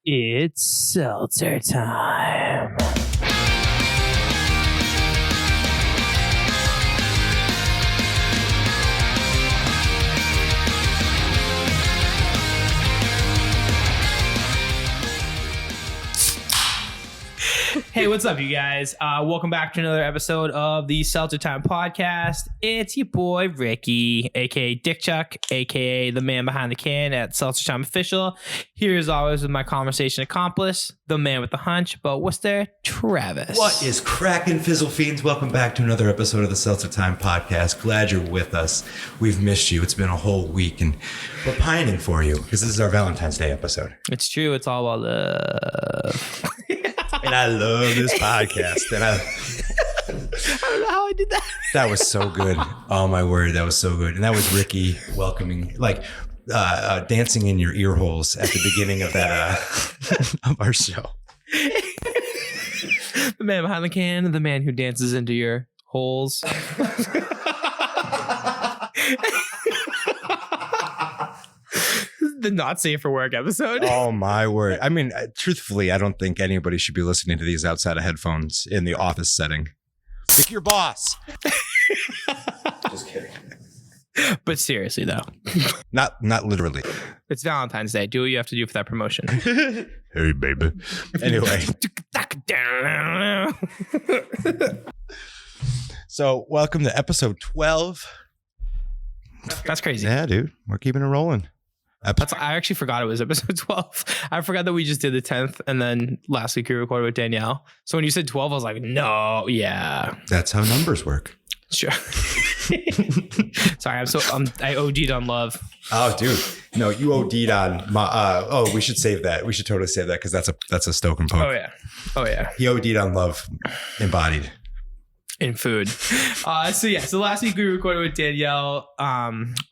It's Seltzer Time. Hey, what's up, you guys? Welcome back to another episode of the Seltzer Time Podcast. It's your boy, Ricky, a.k.a. Dick Chuck, a.k.a. the man behind the can at Seltzer Time Official. Here, as always, with my conversation accomplice, the man with the hunch, but what's there? Travis. What is cracking, Fizzle Fiends? Welcome back to another episode of the Seltzer Time Podcast. Glad you're with us. We've missed you. It's been a whole week, and we're pining for you because this is our Valentine's Day episode. It's true. It's all about love. And I love this podcast. And I don't know how I did that. That was so good. Oh, my word. That was so good. And that was Ricky welcoming, dancing in your ear holes at the beginning of that, of our show. The man behind the can, the man who dances into your holes. The not safe for work episode. Oh, my word. I mean, truthfully, I don't think anybody should be listening to these outside of headphones in the office setting. Pick your boss. Just kidding. But seriously, though. Not literally. It's Valentine's Day. Do what you have to do for that promotion. Hey, baby. Anyway. So, welcome to episode 12. That's crazy. Yeah, dude. We're keeping it rolling. I actually forgot it was episode 12. I forgot that we just did the 10th, and then last week we recorded with Danielle. So when you said 12, I was like, no, yeah. That's how numbers work. Sure. Sorry, I OD'd on love. Oh, dude. No, you OD'd on my, we should save that. We should totally save that because that's a Stoke and Poke. Oh, yeah. He OD'd on love embodied. In food. So last week we recorded with Danielle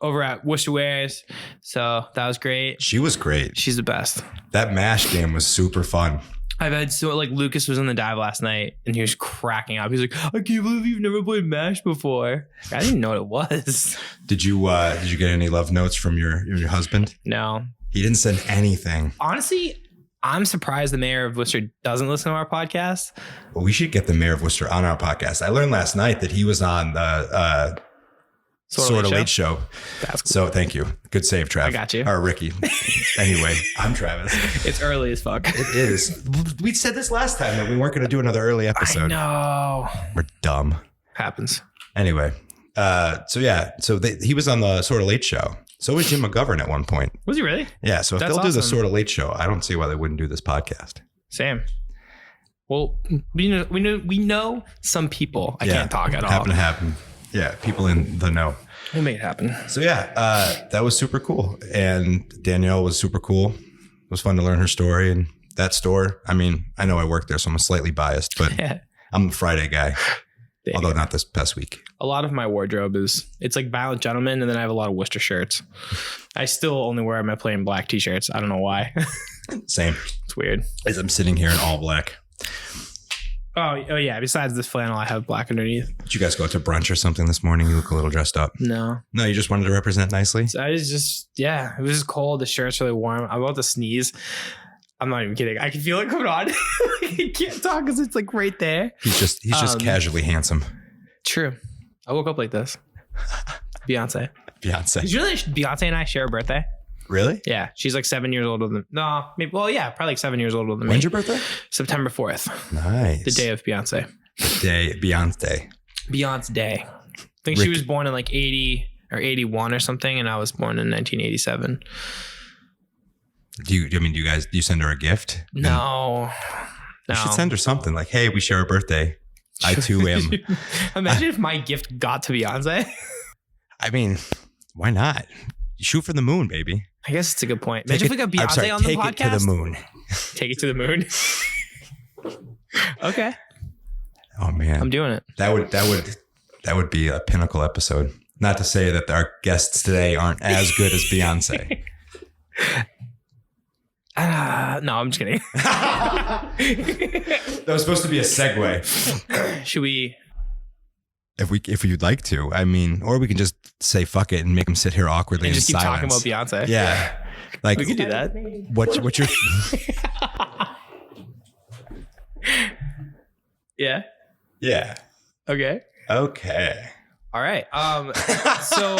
over at Worcester Wares. So that was great. She was great. She's the best. That MASH game was super fun. Lucas was in the dive last night and he was cracking up. He's like, I can't believe you've never played MASH before. I didn't know what it was. Did you get any love notes from your husband? No. He didn't send anything. Honestly, I'm surprised the mayor of Worcester doesn't listen to our podcast. Well, we should get the mayor of Worcester on our podcast. I learned last night that he was on the Sort of Late Show. That's cool. So thank you. Good save, Trav. I got you. Or Ricky. Anyway, I'm Travis. It's early as fuck. It is. We said this last time that we weren't going to do another early episode. I know. We're dumb. Happens. Anyway. He was on the Sort of Late Show. So was Jim McGovern at one point. Was he really? Yeah. So if they'll do the Sort of Late Show, I don't see why they wouldn't do this podcast. Same. Well, we know some people. I can't talk at all. Happen to happen. Yeah. People in the know. We'll make it happen. So that was super cool. And Danielle was super cool. It was fun to learn her story. And that store, I mean, I know I work there, so I'm slightly biased, but I'm a Friday guy. Although not this past week. A lot of my wardrobe it's like Violent Gentleman, and then I have a lot of Worcester shirts. I still only wear my plain black t-shirts. I don't know why. Same. It's weird. As I'm sitting here in all black. Oh yeah. Besides this flannel, I have black underneath. Did you guys go out to brunch or something this morning? You look a little dressed up. No, you just wanted to represent nicely. So it was just cold. The shirt's really warm. I'm about to sneeze. I'm not even kidding. I can feel it coming on. I can't talk because it's like right there. He's just casually handsome. True. I woke up like this. Beyonce. Did you know that Beyonce and I share a birthday? Really? Yeah. She's like 7 years older than probably like 7 years older than me. When's your birthday? September 4th. Nice. The day of Beyonce. Beyonce Day. I think she was born in like 80 or 81 or something, and I was born in 1987. Do you send her a gift? No. You should send her something like, hey, we share a birthday. I too am. Imagine if my gift got to Beyonce. I mean, why not? Shoot for the moon, baby. I guess it's a good point. Imagine if we got Beyonce on the podcast. Take it to the moon. Take it to the moon. Okay. Oh man, I'm doing it. That would be a pinnacle episode. Not to say that our guests today aren't as good as Beyonce. No, I'm just kidding. That was supposed to be a segue. Should we? If you'd like to, I mean, or we can just say fuck it and make them sit here awkwardly and just in keep silence. talking about Beyonce. Yeah, like we could do that. What's your? Yeah. Okay. Okay. All right. So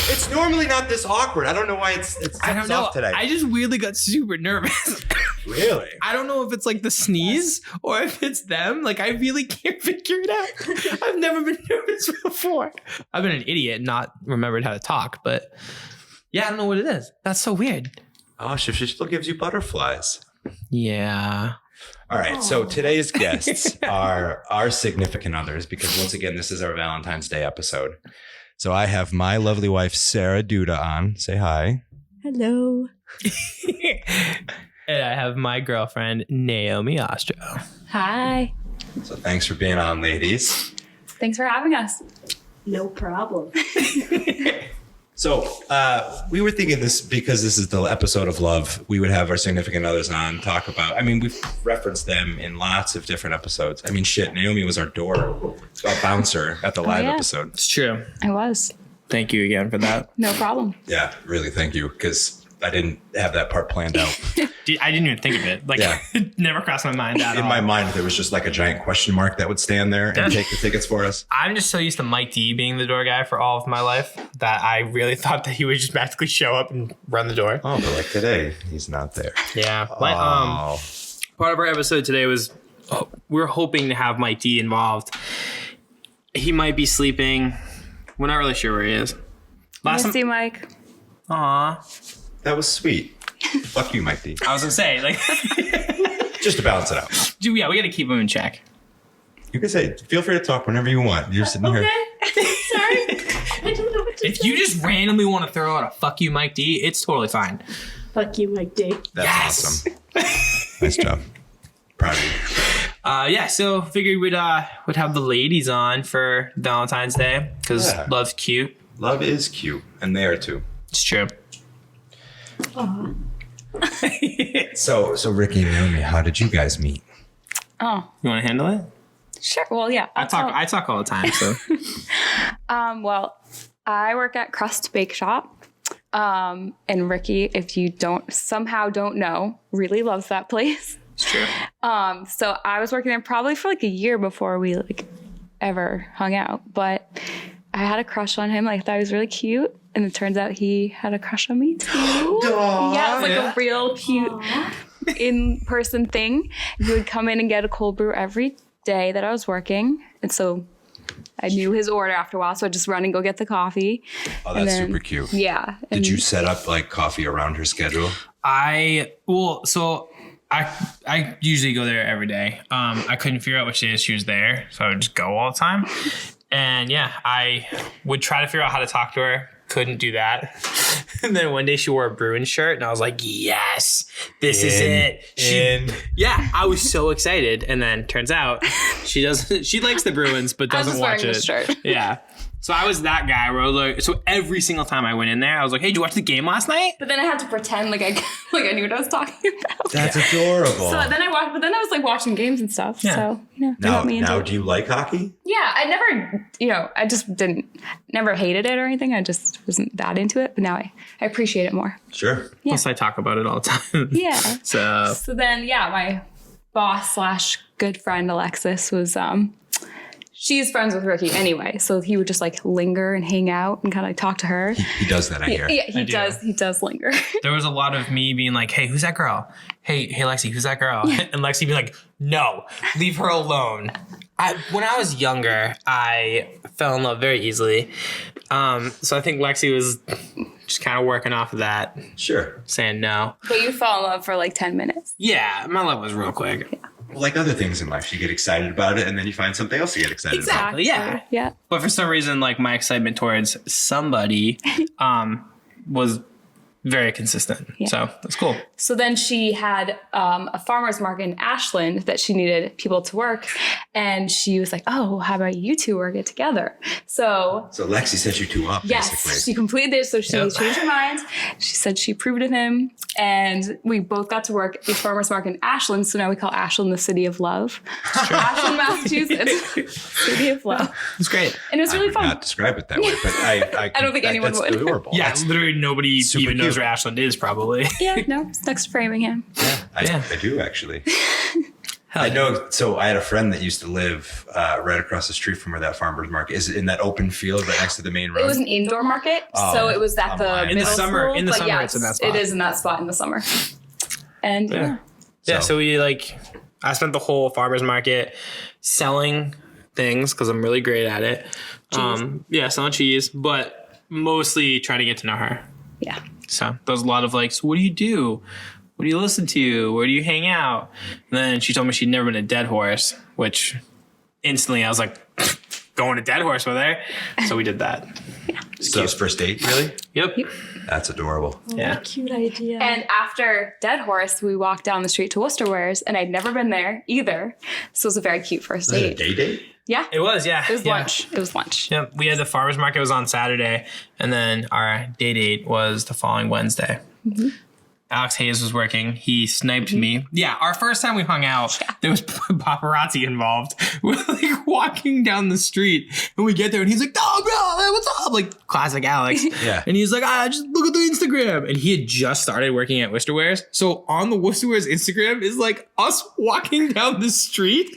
it's normally not this awkward. I don't know why it's I don't know. today. I just weirdly got super nervous. Really? I don't know if it's like the sneeze or if it's them. Like, I really can't figure it out. I've never been nervous before. I've been an idiot and not remembered how to talk, but yeah, I don't know what it is. That's so weird. Oh, she still gives you butterflies. Yeah. All right. So today's guests are our significant others because once again, this is our Valentine's Day episode. So I have my lovely wife, Sarah Duda, on. Say hi. Hello. And I have my girlfriend, Naomi Ostro. Hi. So thanks for being on, ladies. Thanks for having us. No problem. So we were thinking this because this is the episode of love. We would have our significant others on, talk about. I mean, we've referenced them in lots of different episodes. I mean, shit, Naomi was our bouncer at the live episode. It's true. I was. Thank you again for that. No problem. Yeah, really, thank you, because I didn't have that part planned out. I didn't even think of it. Like, it never crossed my mind at all. In my mind, there was just like a giant question mark that would stand there and take the tickets for us. I'm just so used to Mike D being the door guy for all of my life that I really thought that he would just magically show up and run the door. Oh, but like today, he's not there. Yeah. Oh. Part of our episode today was we're hoping to have Mike D involved. He might be sleeping. We're not really sure where he is. Miss you, Mike. Aw. That was sweet. Fuck you, Mike D. I was gonna say, like, Just to balance it out. dude, yeah, we gotta keep him in check. You can say, feel free to talk whenever you want. You're sitting here. Sorry. I don't know what to If say. you just randomly want to throw out a fuck you, Mike D, it's totally fine. Fuck you, Mike D. That's awesome. Nice job. Proud of you. Yeah, so figured we'd have the ladies on for Valentine's Day because love's cute. Love is cute, and they are too. It's true. So Ricky and Naomi, how did you guys meet? Oh, You want to handle it? sure. Well, yeah. I talk all the time. So Well, I work at Crust Bake Shop. And Ricky, if you don't know, really loves that place. it's true. So I was working there probably for like a year before we like ever hung out. But I had a crush on him. Like, I thought he was really cute. And it turns out he had a crush on me too. Yeah, it was like a real cute in-person thing. He would come in and get a cold brew every day that I was working. And so I knew his order after a while. So I'd just run and go get the coffee. Oh, that's super cute. Yeah. Did you set up like coffee around her schedule? I usually go there every day. I couldn't figure out which days she was there, so I would just go all the time. And yeah, I would try to figure out how to talk to her. Couldn't do that. And then one day she wore a Bruins shirt and I was like, yes, this is it. Yeah, I was so excited. And then turns out she likes the Bruins, but doesn't watch it. I was just wearing the shirt. Yeah. So I was that guy where I was like, so every single time I went in there, I was like, hey, did you watch the game last night? But then I had to pretend like I knew what I was talking about. That's adorable. So then I was like watching games and stuff. Yeah. So, you know, Now, do you like hockey? Yeah, I never, I just never hated it or anything. I just wasn't that into it. But now I appreciate it more. Sure. Yeah. Plus I talk about it all the time. Yeah. So then, my boss / good friend Alexis was, she's friends with Ricky anyway. So he would just like linger and hang out and kind of like talk to her. He does that, I hear. Yeah, he does linger. there was a lot of me being like, hey, who's that girl? Hey, Lexi, who's that girl? And Lexi being like, no, leave her alone. When I was younger, I fell in love very easily. So I think Lexi was just kind of working off of that, Sure. saying no. But you fell in love for like 10 minutes. Yeah, my love was real quick. Yeah. Like other things in life, you get excited about it and then you find something else to get excited about. Yeah. Yeah. But for some reason, like my excitement towards somebody was very consistent. Yeah. So that's cool. So then she had a farmer's market in Ashland that she needed people to work. And she was like, oh, how about you two work it together? So Lexi set you two up, yes, basically. she completed it. So she changed her mind. She said she approved of him. And we both got to work at the farmer's market in Ashland. So now we call Ashland the city of love. Ashland, Massachusetts. City of love. It's great. And it was really I would fun. not describe it that way, but I don't think anyone that's would. Adorable. Yeah, it's literally nobody Super even knows cute. where Ashland is, probably. Yeah, no, it's next to Framingham. I do actually. I know. So I had a friend that used to live right across the street from where that farmer's market is, in that open field right next to the main road. It was an indoor market, so it was at the in the middle summer. school, In the but summer, yes, it's in that spot. It is in that spot in the summer. And Yeah, so we I spent the whole farmer's market selling things because I'm really great at it. Selling cheese, but mostly trying to get to know her. Yeah. So there was a lot of so what do you do? What do you listen to? Where do you hang out? And then she told me she'd never been to Dead Horse, which instantly I was like, going to Dead Horse with her. So we did that. Yeah. So it's first date, really? Yep. That's adorable. Yeah. Cute idea. And after Dead Horse, we walked down the street to Worcester Wares, and I'd never been there either. So it was a very cute first Is it a date. date? Yeah. It was, yeah. It was yeah. lunch. It was lunch. Yep. We had the farmer's market was on Saturday, and then our day date was the following Wednesday. Mm-hmm. Alex Hayes was working. He sniped me. Yeah, our first time we hung out, there was paparazzi involved. We're walking down the street, and we get there, and he's like, "Oh, bro, what's up?" Classic Alex. Yeah. And he's like, just look at the Instagram. And he had just started working at Worcester Wares. So on the Worcester Wares Instagram is us walking down the street.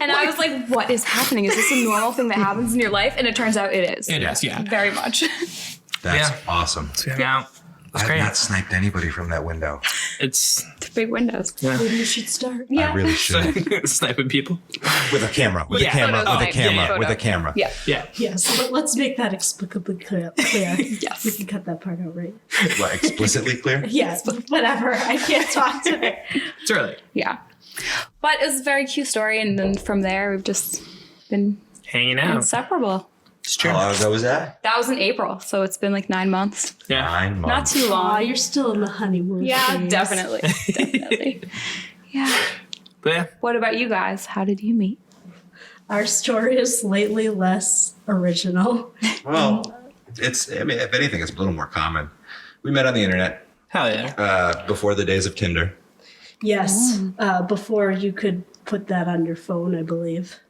And I was like, what is happening? Is this a normal thing that happens in your life? And it turns out it is. It is, yeah. Very much. That's awesome. So we hung out. It was I've great. not sniped anybody from that window. It's Big windows. Maybe you should start. Yeah. I really should. sniping people. With a camera. With Yeah. a camera. Photos, With a camera. photo. With a camera. Yeah. Yeah. Yes, but let's make that explicably clear. Yes. We can cut that part out, right? What, explicitly clear? Yes, but whatever. I can't talk today. It's early. Yeah. But it was a very cute story. And then from there, we've just been Hanging out. inseparable. It's true. How long ago was that? That was in April. So it's been 9 months. Yeah. 9 Not months. too Aw, long. you're still in the honeymoon Yeah, phase. definitely. Definitely. Yeah. But yeah. What about you guys? How did you meet? Our story is slightly less original. Well, if anything, it's a little more common. We met on the internet Hell yeah. before the days of Tinder. Yes, before you could put that on your phone, I believe.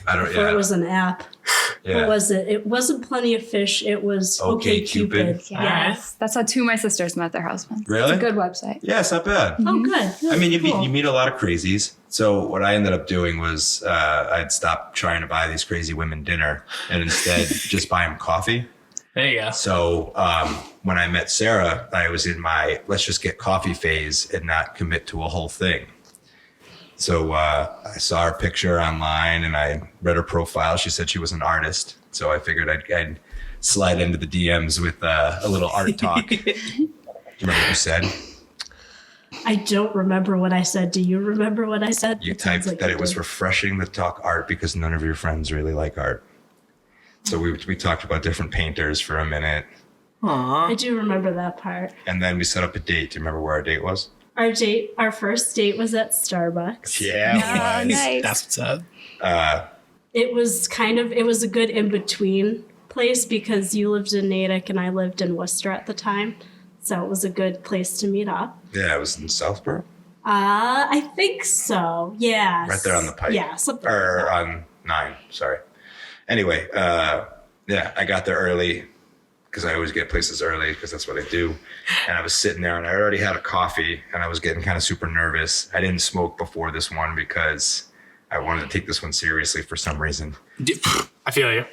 I don't Before it was an app. yeah. What was it? It wasn't Plenty of Fish. It was Okay, Okay Cupid. Cupid. Yes. That's how 2 of my sisters met their husbands. Really? It's a good website. Yeah, it's not bad. Oh, good. I mean, you Cool. meet a lot of crazies. So what I ended up doing was I'd stop trying to buy these crazy women dinner and instead just buy them coffee. There you go. So when I met Sarah, I was in my let's just get coffee phase and not commit to a whole thing. So I saw her picture online and I read her profile. She said she was an artist. So I figured I'd slide into the DMs with a little art talk. Do you remember what you said? I don't remember what I said. Do you remember what I said? You It sounds typed like that you it was did. refreshing to talk art because none of your friends really like art. So we talked about different painters for a minute. I do remember that part. And then we set up a date. Do you remember where our date was? Our first date was at Starbucks. Yeah, it was. Nice. That's what's up. It was a good in-between place because you lived in Natick and I lived in Worcester at the time. So it was a good place to meet up. Yeah, it was in Southborough. I think so. Yeah. Right there on the pike. Yeah, something. Or on 9, sorry. Anyway, yeah, I got there early because I always get places early because that's what I do. And I was sitting there and I already had a coffee and I was getting kind of super nervous. I didn't smoke before this one because I wanted to take this one seriously for some reason. I feel you.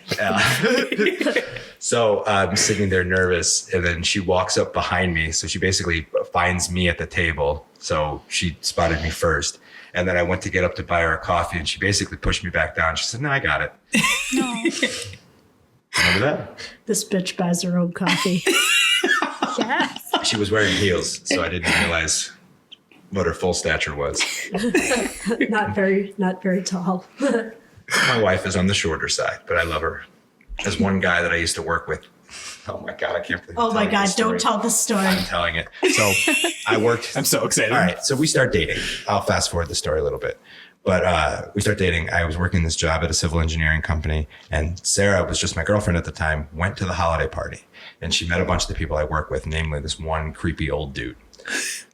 So I'm sitting there nervous and then she walks up behind me. So she basically finds me at the table. So she spotted me first. And then I went to get up to buy her a coffee and she basically pushed me back down. She said, "No, I got it." No. Remember that? This bitch buys her own coffee. Yes. She was wearing heels, so I didn't realize what her full stature was. not very tall. My wife is on the shorter side, but I love her. There's one guy that I used to work with. Oh my God, I can't believe Oh I'm my telling God, this story. don't tell the story. I'm telling it. So I worked. I'm so excited. All right, so we start dating. I'll fast forward the story a little bit. But we start dating. I was working this job at a civil engineering company, and Sarah was just my girlfriend at the time, went to the holiday party, and she met a bunch of the people I work with, namely this one creepy old dude.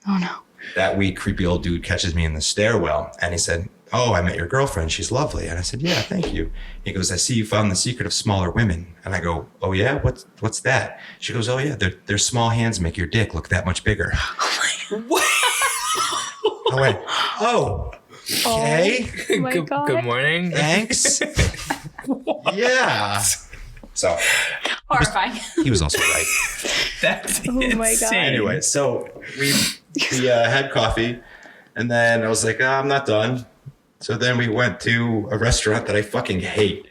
Oh no. That week, creepy old dude catches me in the stairwell, and he said, "Oh, I met your girlfriend. She's lovely." And I said, "Yeah, thank you." He goes, "I see you found the secret of smaller women." And I go, "Oh yeah, what's that?" She goes, "Oh yeah, their small hands make your dick look that much bigger." What? I went, "Oh, Okay. Oh my God. Good morning. Thanks. Yeah. So Horrifying. he was also right. That's Oh my God. insane. Anyway, so we had coffee, and then I was like, I'm not done. So then we went to a restaurant that I fucking hate.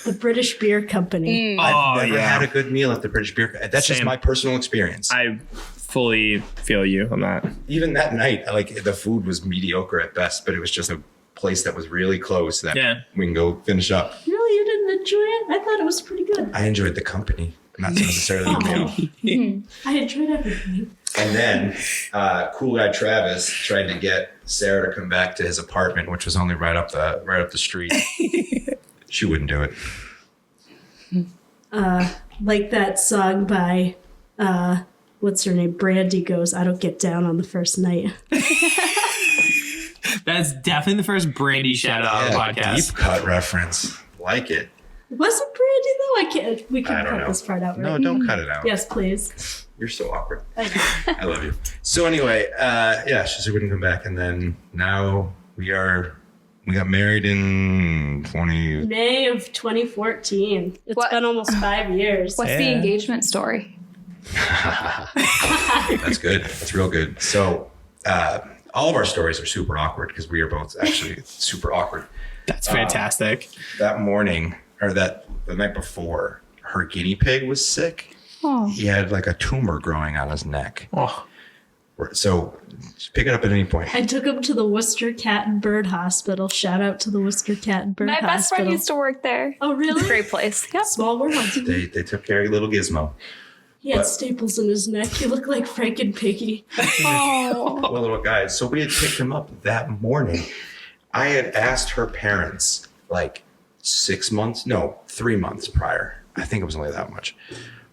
The British Beer Company. I've never had a good meal at the British Beer. That's just Same. my personal experience. I fully feel you. I'm not. Even that night, like the food was mediocre at best, but it was just a place that was really close that we can go finish up. Really? You didn't enjoy it? I thought it was pretty good. I enjoyed the company, not necessarily the meal. I enjoyed everything. And then cool guy Travis tried to get Sarah to come back to his apartment, which was only right up the street. She wouldn't do it. Like that song by what's her name? Brandy goes, I don't get down on the first night. That's definitely the first Brandy shout out on the podcast. Deep cut reference. Like it. Was it Brandy though? I can't. We can cut this part out, right? No, don't cut it out. Yes, please. You're so awkward. I love you. So anyway, she said we wouldn't come back, and then now we got married in May of 2014. It's What? been almost 5 years. What's the engagement story? That's good. That's real good. So all of our stories are super awkward because we are both actually super awkward. That's fantastic. That morning, or the night before, her guinea pig was sick. Oh. He had like a tumor growing on his neck. Oh. So just pick it up at any point. I took him to the Worcester Cat and Bird Hospital. Shout out to the Worcester Cat and Bird My Hospital. best friend used to work there. Oh, really? Great place. Yep. Small world. They took care of little Gizmo. He had staples in his neck. He looked like Frank and Piggy. Oh. Well, little guys. So we had picked him up that morning. I had asked her parents like 3 months prior. I think it was only that much.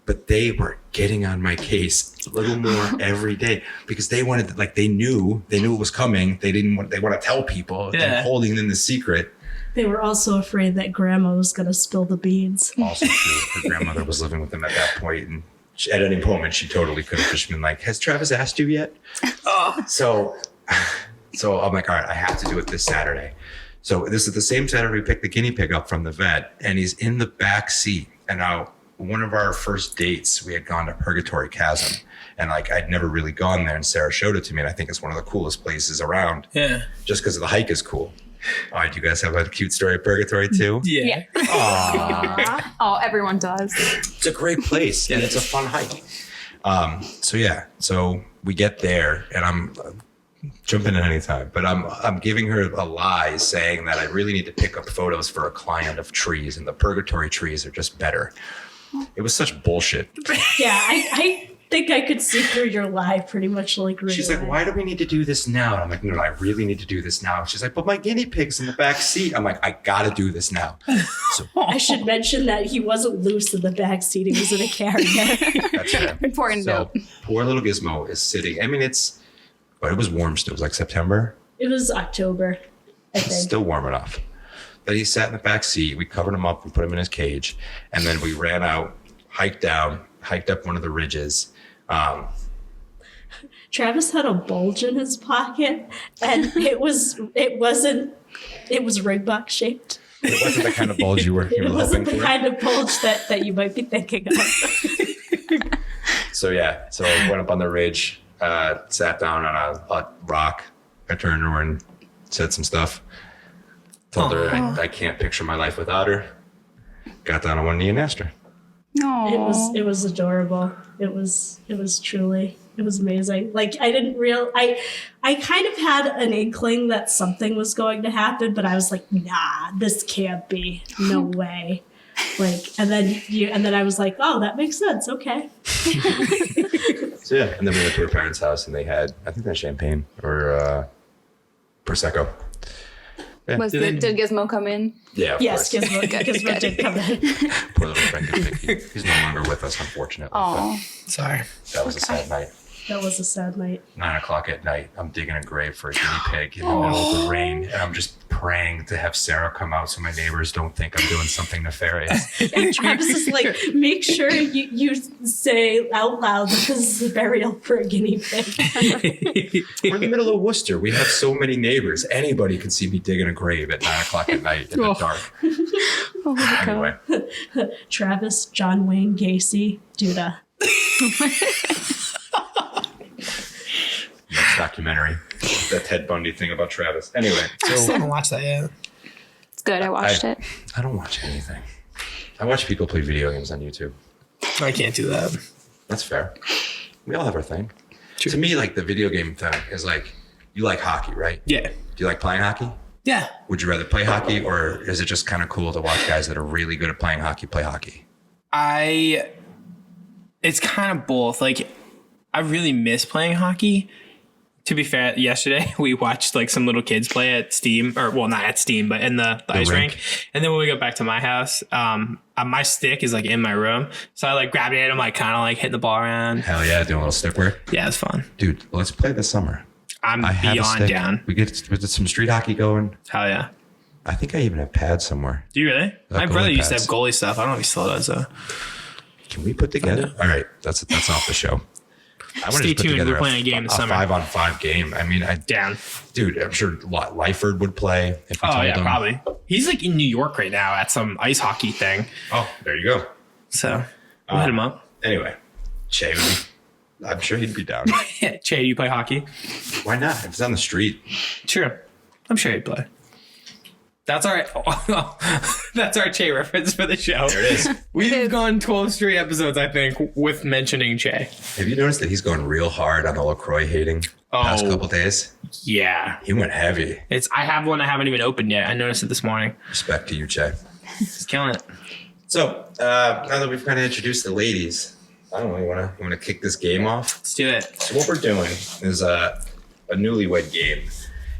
But they were getting on my case a little more every day because they wanted, like, they knew it was coming. They want to tell people and holding in the secret. They were also afraid that Grandma was going to spill the beans. Also true. Her grandmother was living with them at that point, and at any moment she totally could have just been like, "Has Travis asked you yet?" So I'm like, all right, I have to do it this Saturday. So this is the same Saturday we picked the guinea pig up from the vet, and he's in the back seat. And now, one of our first dates, we had gone to Purgatory Chasm, and like I'd never really gone there, and Sarah showed it to me, and I think it's one of the coolest places around. Yeah. Just because the hike is cool. All right, do you guys have a cute story of Purgatory too? Yeah. Aww. Oh, everyone does. It's a great place, and it's a fun hike. So we get there, and I'm jumping in anytime, but I'm giving her a lie saying that I really need to pick up photos for a client of trees, and the Purgatory trees are just better. It was such bullshit. Yeah, I think I could see through your lie pretty much like right She's like, why do we need to do this now? And I'm like, no, I really need to do this now. She's like, but my guinea pig's in the back seat. I'm like, I gotta do this now. So I should mention that he wasn't loose in the back seat. He was in a carrier. that's fair. Important note. Poor little Gizmo is sitting. I mean, it was warm still. It was like September. It was October, I think. Still warm enough. But he sat in the back seat. We covered him up and put him in his cage. And then we ran out, hiked up one of the ridges. Travis had a bulge in his pocket, and it was ring box shaped. It wasn't the kind of bulge you were It hoping wasn't the for. kind of bulge that you might be thinking of. So I went up on the ridge, sat down on a rock. I turned to her and said some stuff. Told her I can't picture my life without her. Got down on one knee and asked her. No. It was adorable. It was amazing. Like I kind of had an inkling that something was going to happen, but I was like, nah, this can't be. No way. And then I was like, oh, that makes sense. Okay. So yeah, and then we went to her parents' house, and they had, I think, champagne or Prosecco. Yeah. Did Gizmo come in? Yeah, of Yes, course. Gizmo did come in. Poor little Frank and Vicky. He's no longer with us, unfortunately. Oh, Sorry. That was a sad night. That was a sad night. 9:00 at night. I'm digging a grave for a guinea pig in the middle of the rain, and I'm just praying to have Sarah come out so my neighbors don't think I'm doing something nefarious. And Travis is like, make sure you say out loud that this is a burial for a guinea pig. We're in the middle of Worcester. We have so many neighbors. Anybody could see me digging a grave at 9 o'clock at night in the dark. Oh my Anyway. Travis, John Wayne Gacy, Duda. Next documentary. That Ted Bundy thing about Travis. Anyway. I still haven't watched that yet. It's good. I watched it. I don't watch anything. I watch people play video games on YouTube. I can't do that. That's fair. We all have our thing. True. To me, like the video game thing is like, you like hockey, right? Yeah. Do you like playing hockey? Yeah. Would you rather play hockey, or is it just kind of cool to watch guys that are really good at playing hockey play hockey? It's kind of both. Like, I really miss playing hockey. To be fair, yesterday we watched like some little kids play at Steam, or well, not at Steam, but in the ice rink. And then when we got back to my house, my stick is like in my room, so I like grabbed it and I'm like kind of like hitting the ball around. Hell yeah, doing a little stick work. Yeah, it's fun, dude. Let's play this summer. I'm I have a beyond stick. down. We get some street hockey going. Hell yeah. I think I even have pads somewhere. Do you really? My goalie brother used to pads. have goalie stuff. I don't know if he still does though. Can we put together? All right, that's off the show. I wanna Stay just put tuned. together We're playing a game this a summer. 5-on-5 game. I mean, Down. dude, I'm sure Lyford would play if we Oh told yeah, him. probably. He's like in New York right now at some ice hockey thing. Oh, there you go. So we'll hit him up. Anyway, Che would be, I'm sure he'd be down. Yeah, Che, you play hockey? Why not? If it's on the street. Sure. I'm sure he'd play. That's our that's our Che reference for the show. There it is. We've gone 12 straight episodes, I think, with mentioning Che. Have you noticed that he's going real hard on the LaCroix hating past couple days? Yeah. He went heavy. I have one I haven't even opened yet. I noticed it this morning. Respect to you, Che. He's killing it. So now that we've kind of introduced the ladies, I don't know, you want to kick this game off? Let's do it. So what we're doing is a Newlywed Game,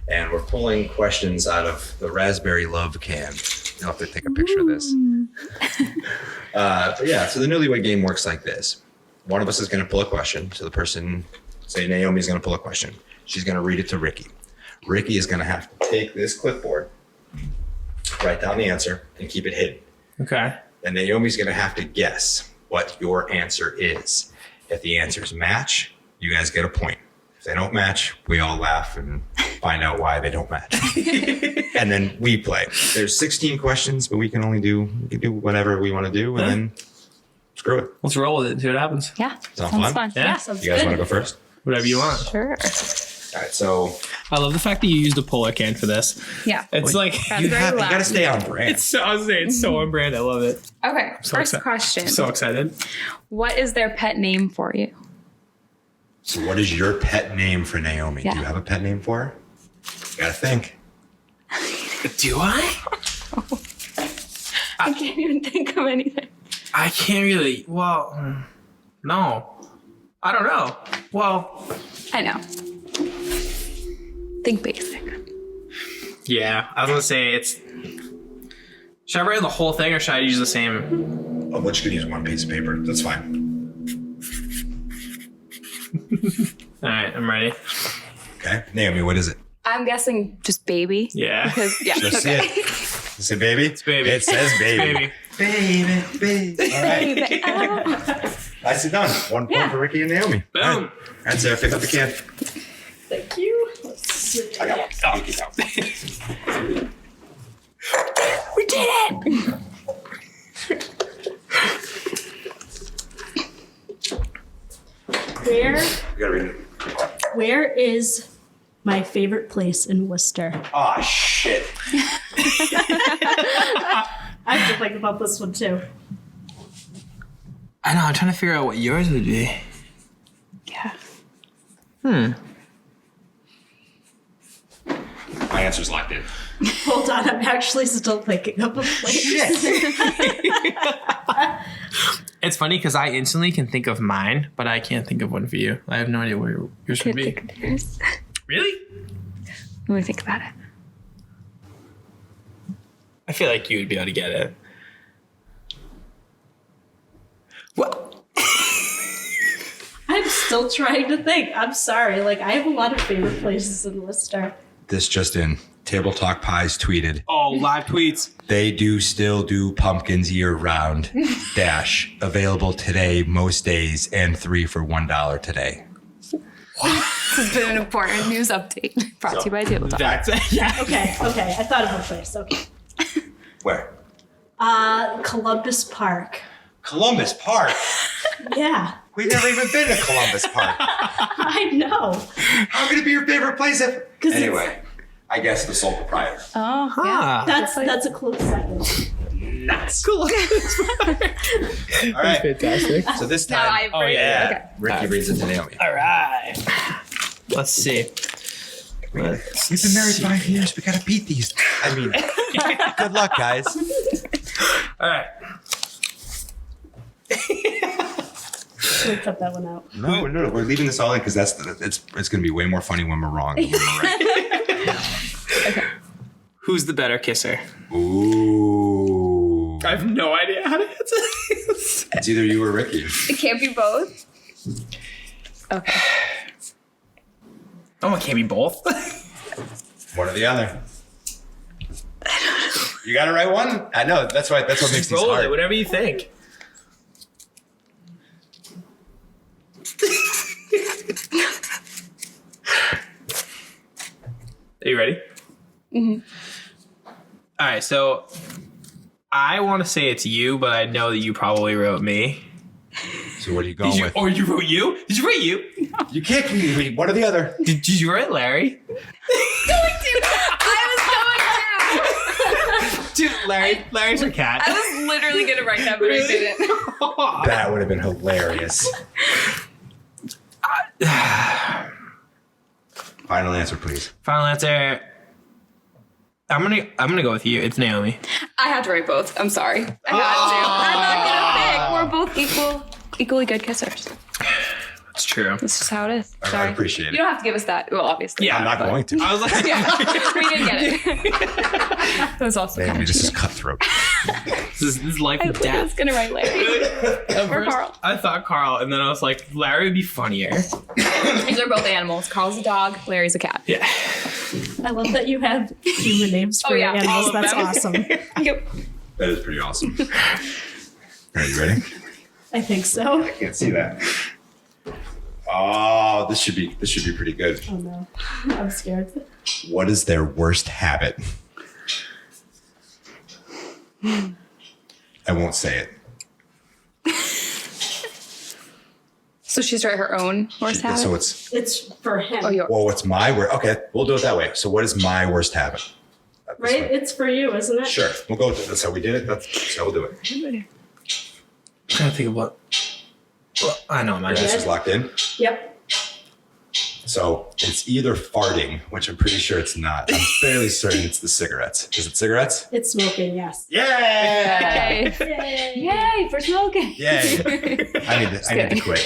and we're pulling questions out of the Raspberry Love can. You'll have to take a picture of this. But yeah, so the Newlywed Game works like this. One of us is going to pull a question. So the person, say Naomi, is going to pull a question. She's going to read it to Ricky. Ricky is going to have to take this clipboard, write down the answer, and keep it hidden. Okay. And Naomi's going to have to guess what your answer is. If the answers match, you guys get a point. If they don't match, we all laugh and find out why they don't match. And then we play. There's 16 questions, but we can do whatever we want to do, and then screw it. Let's roll with it and see what happens. Yeah. Sound Sounds fun? fun. Yeah. Sounds You guys good. want to go first? Whatever you want. Sure. All right, so I love the fact that you used a polar can for this. Yeah. It's like That's you very got to loud. stay on brand. I was saying, it's so on brand. I love it. Okay. So First exci- question. So excited. What is their pet name for you? So what is your pet name for Naomi? Yeah. Do you have a pet name for her? You got to think. Do I? I can't even think of anything. I can't really. Well, no. I don't know. Well, I know. Think basic. yeah. I was going to say it's. Should I write the whole thing or should I use the same? Oh, we're just going to use one piece of paper. That's fine. All right, I'm ready. Okay. Naomi, what is it? I'm guessing just baby. Yeah. Because, yeah. Just okay. it. Is it baby? It's baby. It says baby. Baby. Baby. All right. Baby. Oh. Nicely done. 1 point Yeah. for Ricky and Naomi. Boom. All right, Sarah, pick up the can. Thank you. Let's see. I got one. Oh. You keep out. We did it! Where You gotta read it. Where is my favorite place in Worcester? Oh, shit. I have to think about this one too. I know. I'm trying to figure out what yours would be. Yeah. My answer's locked in. Hold on, I'm actually still thinking of a place. It's funny because I instantly can think of mine, but I can't think of one for you. I have no idea where yours would Can't be. think of yours. Really? Let me think about it. I feel like you would be able to get it. What? I'm still trying to think. I'm sorry. Like, I have a lot of favorite places in Worcester. This just in. Table Talk Pies tweeted. Oh, live tweets. They do still do pumpkins year round. Dash. Available today, most days, and 3 for $1 today. This has been an important news update brought to you by Table Talk. That's it. Yeah. Okay. I thought of a place. Okay. Where? Columbus Park. Columbus Park? Yeah. We've never even been to Columbus Park. I know. How could it be your favorite place? Anyway, I guess the sole proprietor. Oh, yeah. That's a close second. Nuts. Cool. All right. Fantastic. So this No, time, Okay. Ricky reads it to Naomi. All right. Let's see. We've been married 5 years. We gotta beat these. I mean, good luck, guys. All right. We'll cut that one out. No, we're leaving this all in because it's gonna be way more funny when we're wrong than when we're right. Okay. Who's the better kisser? Ooh. I have no idea how to answer this. It's either you or Ricky. It can't be both. Okay. Oh, it can't be both. One or the other. You got it right one? I know. That's what makes these Roll hard. it, whatever you think. Are you ready? Mm-hmm. All right, so I want to say it's you, but I know that you probably wrote me. So what are you going with? Or you wrote you? Did you write you? You can't be one or the other. Did you write Larry? I Dude, Larry's your cat. was literally gonna write that, but I didn't. That would have been hilarious. Final answer, please. Final answer. I'm gonna go with you. It's Naomi. I had to write both. I'm sorry. I had to. I'm not gonna pick. We're both equally good kissers. That's true. That's just how it is. I Sorry. appreciate it. You don't have to give us that. Well, obviously. Yeah, I'm not going to. I was like, We didn't get it. That was also kind Naomi, of this is cheating. cutthroat. this is life I and was death. gonna write Larry. At Or first, Carl. I thought Carl, and then I was like, Larry would be funnier. These are both animals. Carl's a dog. Larry's a cat. Yeah. I love that you have human names for Oh, yeah, animals. all of That's them. awesome. Yep. That is pretty awesome. Are you ready? I think so. I can't see that. Oh, this should be pretty good. Oh no, I'm scared. What is their worst habit? I won't say it. So she's write her own worst habit? So it's It's for him, Oh, yours. what's my worst? Okay, we'll do it that way. So what is my worst habit? This right? way. It's for you, isn't it? Sure, we'll go with it. That's how we did it. That's how we'll do it. I'm trying to think of what. Well, I know my This is locked in. Yep. So it's either farting, which I'm pretty sure it's not. I'm fairly certain it's the cigarettes. Is it cigarettes? It's smoking. Yes. Yay! Yay. Yay for smoking. Yay! I need to quit.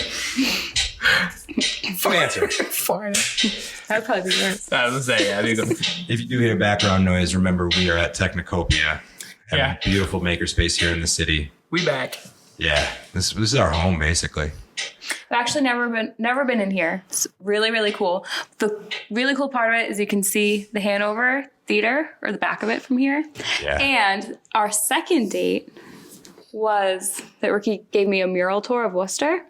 Fun answer. Fine. That would probably be yours. I was gonna say, yeah, these are- If you do hear background noise, remember we are at Technocopia. Having Yeah. a beautiful makerspace here in the city. we back. Yeah, this is our home basically. I've actually never been in here. It's really, really cool. The really cool part of it is you can see the Hanover Theater, or the back of it from here. Yeah. And our second date was that Ricky gave me a mural tour of Worcester.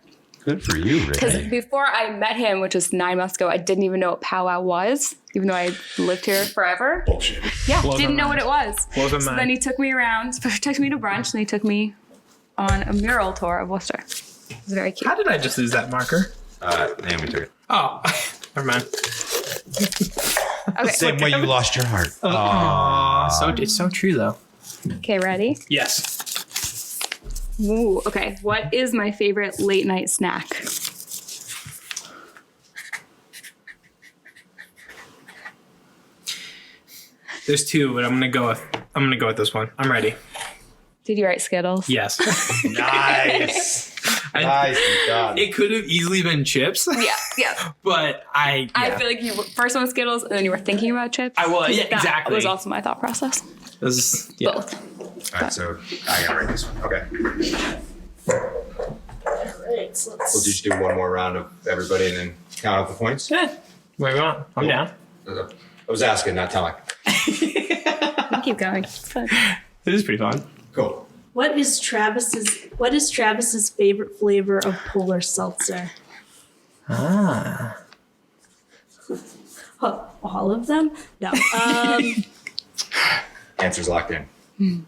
Good for you, Because Ricky. before I met him, which was 9 months ago, I didn't even know what powwow was, even though I lived here forever. Bullshit. Yeah, Blows didn't my know what mind. it was. Blows my So mind. then he took me around, took me to brunch, and he took me on a mural tour of Worcester. It was very cute. How did I just lose that marker? Naomi took it. Oh, never mind. Okay, Same way you lost your heart. Aw, it's so true though. okay, ready? Yes. Ooh, okay. What is my favorite late night snack? There's two, but I'm gonna go with this one. I'm ready. Did you write Skittles? Yes. Nice. Nice. God. It could have easily been chips. Yeah. But I feel like you first one was Skittles, and then you were thinking about chips. I was, yeah, That exactly. was also my thought process. Both. All right, so I gotta write this one. Okay. All right. So let's. We'll just do one more round of everybody and then count up the points. Yeah. Where you want? I'm down. I was asking, not telling. Keep going. It's fun. This is pretty fun. Cool. What is Travis's favorite flavor of polar seltzer? All of them? No. Answer's locked in.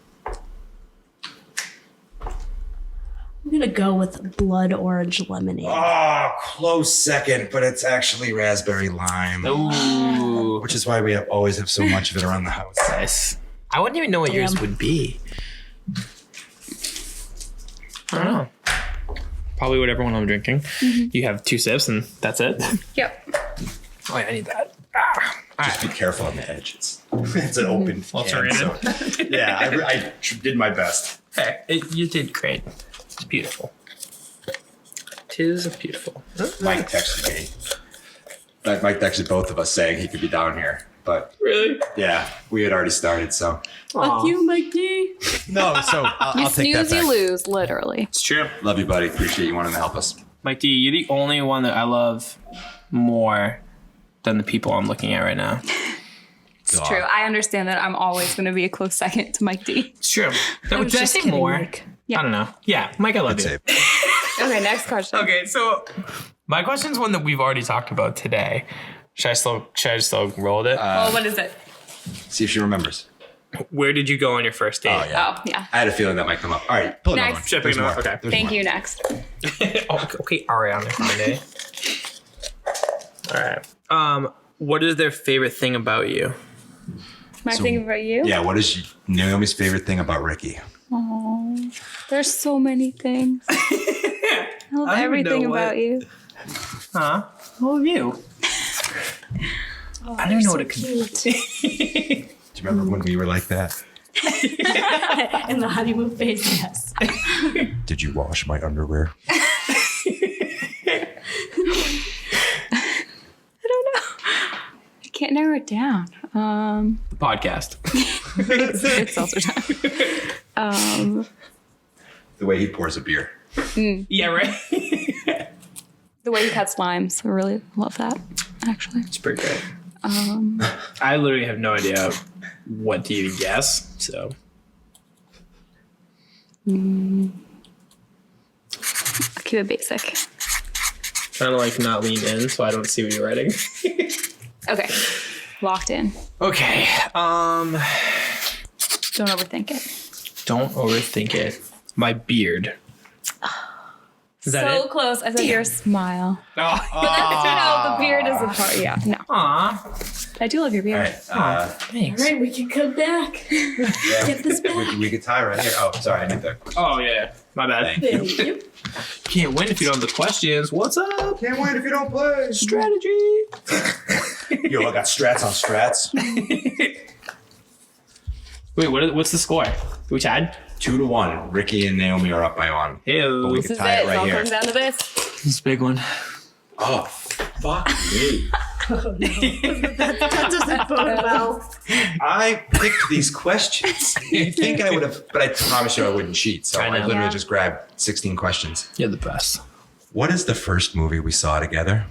I'm gonna go with blood orange lemonade. Oh, close second, but it's actually raspberry lime. Ooh. Which is why we always have so much of it around the house. Nice. I wouldn't even know what yours would be. I don't know. Probably whatever one I'm drinking. You have 2 sips and that's it. Yep. Oh, yeah, I need that. Just be careful on the edge. It's an open can, so, yeah, I did my best. Hey, you did great. It's beautiful. 'Tis beautiful. Mike texted me. Like Mike texted both of us saying he could be down here. But Really? yeah, we had already started, so. Fuck you, Mike D. No, so I'll take that Snooze, you back. lose, literally. It's true. Love you, buddy. Appreciate you wanting to help us. Mike D, you're the only one that I love more than the people I'm looking at right now. It's true. I understand that I'm always going to be a close second to Mike D. It's true. I was Did I just say kidding, more? Mike. Yeah. I don't know. Yeah, Mike, I love Good you. save. Okay, next question. Okay, so my question's one that we've already talked about today. Should I still roll with it? Well, what is it? See if she remembers. Where did you go on your first date? Oh, yeah. Oh, yeah. I had a feeling that might come up. All right, pull another Next. one. Should I pick There's another? more. Okay. There's Thank more. you. Next. Okay, Ariana Grande. All right. What is their favorite thing about you? My thing about you? Yeah, what is Naomi's favorite thing about Ricky? Oh, there's so many things. I love I don't even everything know what- about you. Huh? Who are you? I don't even know what it could be. Do you remember when we were like that? In the honeymoon phase, yes. Did you wash my underwear? I don't know. I can't narrow it down. The podcast. It's Seltzer Time. The way he pours a beer. Yeah, right? The way he cuts limes. I really love that, actually. It's pretty great. I literally have no idea what to even guess, so. I'll keep it basic. Trying to not lean in so I don't see what you're writing. Okay. Locked in. Okay. Don't overthink it. Don't overthink it. My beard. Is that So it? close. I said your smile. Oh. But that's, the beard is the part. Yeah. No. Aw. I do love your beard. All right. Thanks. All right, we can come back. Get this back. We could tie right here. Oh, sorry, I need that. Oh, yeah. My bad. Thank you. Thank you. Can't win if you don't have the questions. What's up? Can't win if you don't play. Strategy. Yo, I got strats on strats. Wait, what's the score? We tied? 2-1. Ricky and Naomi are up by 1. Ew. But we This could is tie it. it It's all right here. comes down to this. This is a big one. Oh, fuck me. Oh, no. That doesn't bode well. I picked these questions. You'd think I would have, but I promise you I wouldn't cheat. So I I know. literally Yeah. just grabbed 16 questions. You're the best. What is the first movie we saw together?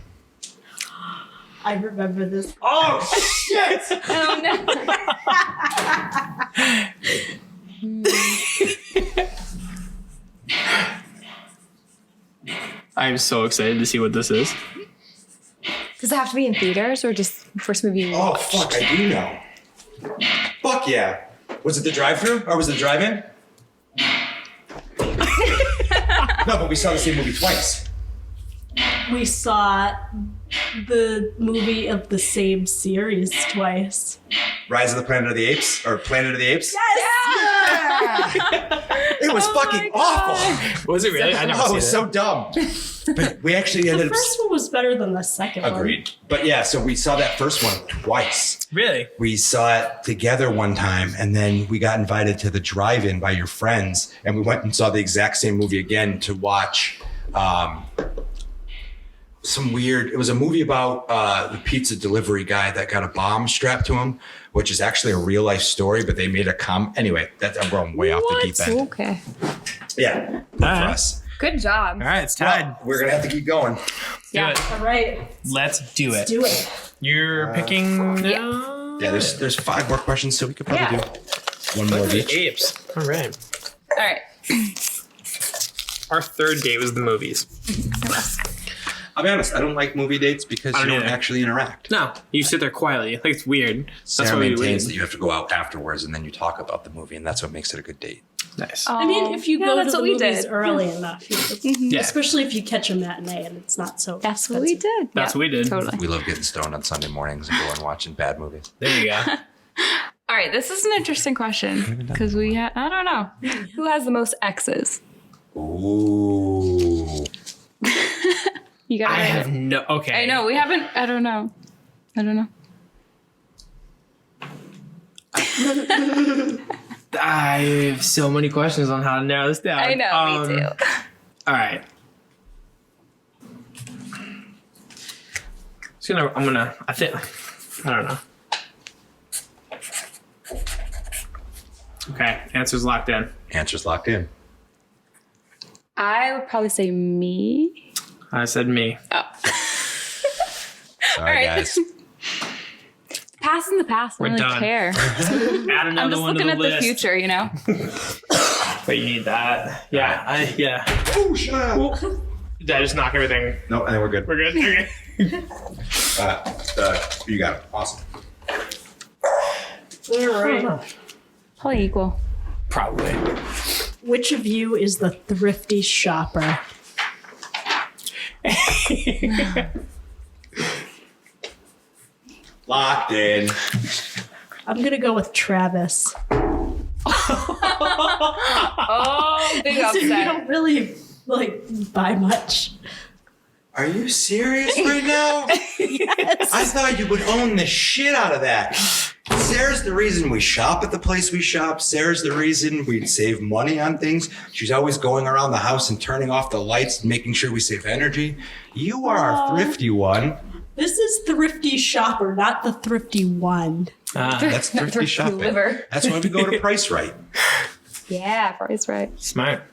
I remember this. Oh, shit! Oh, no. I'm so excited to see what this is. Does it have to be in theaters or just first movie you Oh, watched? fuck, I do know. Fuck yeah. Was it the drive-thru or was it the drive-in? No, but we saw the same movie twice. We saw the movie of the same series twice. Rise of the Planet of the Apes? Or Planet of the Apes? Yes! It was fucking awful. Was it really? I never Oh, it seen was it. so dumb. But we actually The ended up... first one was better than the second one. Agreed. But yeah, so we saw that first one twice. Really? We saw it together one time, and then we got invited to the drive-in by your friends, and we went and saw the exact same movie again to watch it was a movie about the pizza delivery guy that got a bomb strapped to him, which is actually a real life story, but they made anyway, I'm going way off the deep end. Okay. Yeah, for right. us. Good job. All right, it's tied. Well, we're gonna have to keep going. Yeah. Do it. All right, Let's do it. do it. You're picking. Yeah. Yeah, there's 5 more questions, so we could probably do one more of each. Apes. All right. All right. Our third date was the movies. I'll be honest, I don't like movie dates because you don't actually interact. No, you sit there quietly. Like, it's weird. Sarah maintains that you have to go out afterwards and then you talk about the movie, and that's what makes it a good date. Nice. I mean, if you go to the movies did. early enough, Yeah. especially if you catch a matinee and it's not so That's expensive. what we did. That's what we did. Totally. We love getting stoned on Sunday mornings and going watching bad movies. There you go. All right, this is an interesting question because I don't know. Who has the most exes? Ooh. You got I it. have no. Okay. I know. We haven't. I don't know. I have so many questions on how to narrow this down. I know. Me too. All right. I don't know. Okay. Answer's locked in. Answer's locked in. I would probably say me. I said me. Oh. Sorry, right. guys. Past in the past. I We're don't really done. care. Add another I'm just one looking to at the the list. future, you know? But you need that. Yeah. Yeah. Oh, shut up. Did I just knock everything? No, I think we're good. We're good? Okay. You got it. Awesome. All right. Probably equal. Probably. Which of you is the thrifty shopper? Locked in. I'm gonna go with Travis. Oh, big You upset. don't really buy much. Are you serious right now? Yes. I thought you would own the shit out of that. Sarah's the reason we shop at the place we shop. Sarah's the reason we save money on things. She's always going around the house and turning off the lights and making sure we save energy. You are our thrifty one. This is thrifty shopper, not the thrifty one. That's thrifty shopping. liver. That's why we go to Price Right. Yeah, Price Right. Smart.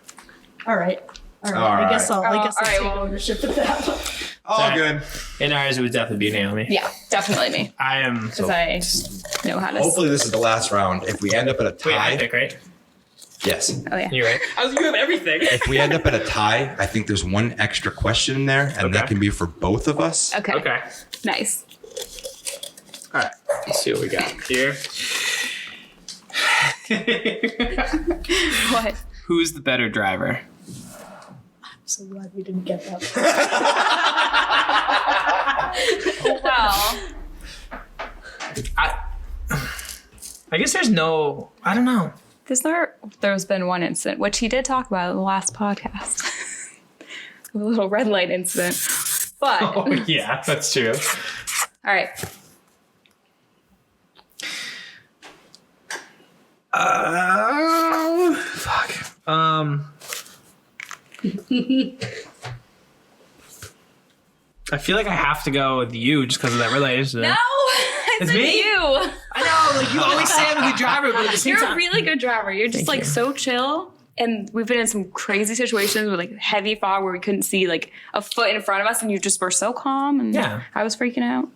All right. All I guess right. I'll all right, take well- ownership of that one. All Sorry. good. In ours, it would definitely be Naomi. Yeah, definitely me. I am. Because I know how to. Hopefully this is the last round. If we end up at a Wait, I tie, pick, right? yes. Oh, yeah. You're right. You have everything. If we end up at a tie, I think there's one extra question in there, and that Okay. can be for both of us. Okay. Okay. Nice. All right. Let's see what we got here. What? Who's the better driver? I'm so glad we didn't get that one. Well, I guess there's no. I don't know. there's been one incident, which he did talk about in the last podcast. A little red light incident. But, Oh yeah, that's true. all right. Fuck. I feel like I have to go with you just because of that relationship. No! It's me? you. I know, like you always say I'm a good driver, but at the same You're a time, really good driver. You're just Thank you. so chill. And we've been in some crazy situations with heavy fog where we couldn't see a foot in front of us, and you just were so calm. And Yeah. I was freaking out,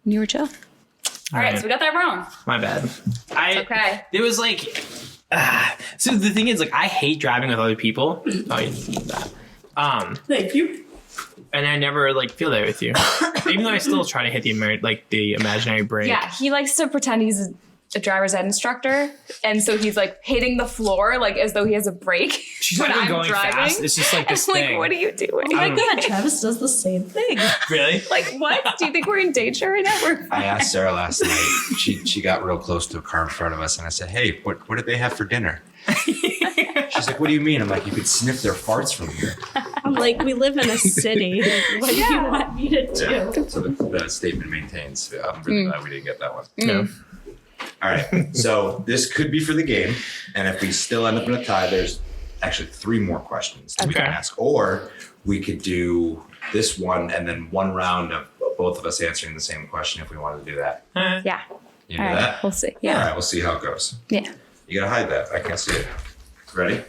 and you were chill. All right, so we got that wrong. my bad. Okay. It was so the thing is, I hate driving with other people. Oh, you need that. Thank you. And I never feel that with you, even though I still try to hit the imaginary brake. Yeah, he likes to pretend he's a driver's ed instructor, and so he's hitting the floor as though he has a brake. She's when not even I'm going driving. fast. It's just this I'm thing. what are you doing? Oh my God, Travis does the same thing. Really? What? Do you think we're in danger right now? I asked Sarah last night. She got real close to a car in front of us, and I said, "Hey, what did they have for dinner?" She's like, "What do you mean?" I'm like, "You could sniff their farts from here." I'm like, we live in a city. What do you want me to do? So the statement maintains. I'm really glad we didn't get that one. No. All right. So this could be for the game, and if we still end up in a tie, there's actually 3 more questions that we can Okay. ask, or we could do this one and then one round of both of us answering the same question if we wanted to do that. Yeah. You do All right, that? we'll see. All Yeah. right. We'll see how it goes. Yeah. You gotta hide that. I can't see it. Ready?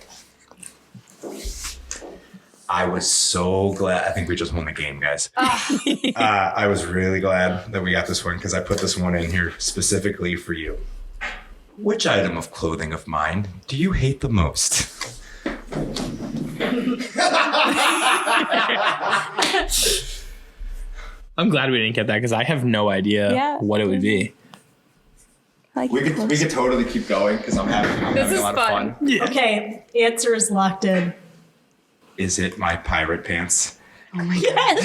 I was so glad. I think we just won the game, guys. I was really glad that we got this one because I put this one in here specifically for you. Which item of clothing of mine do you hate the most? I'm glad we didn't get that because I have no idea what it would be. We could totally keep going because I'm having a lot of fun. Yeah. Okay, answer is locked in. Is it my pirate pants? Oh my god.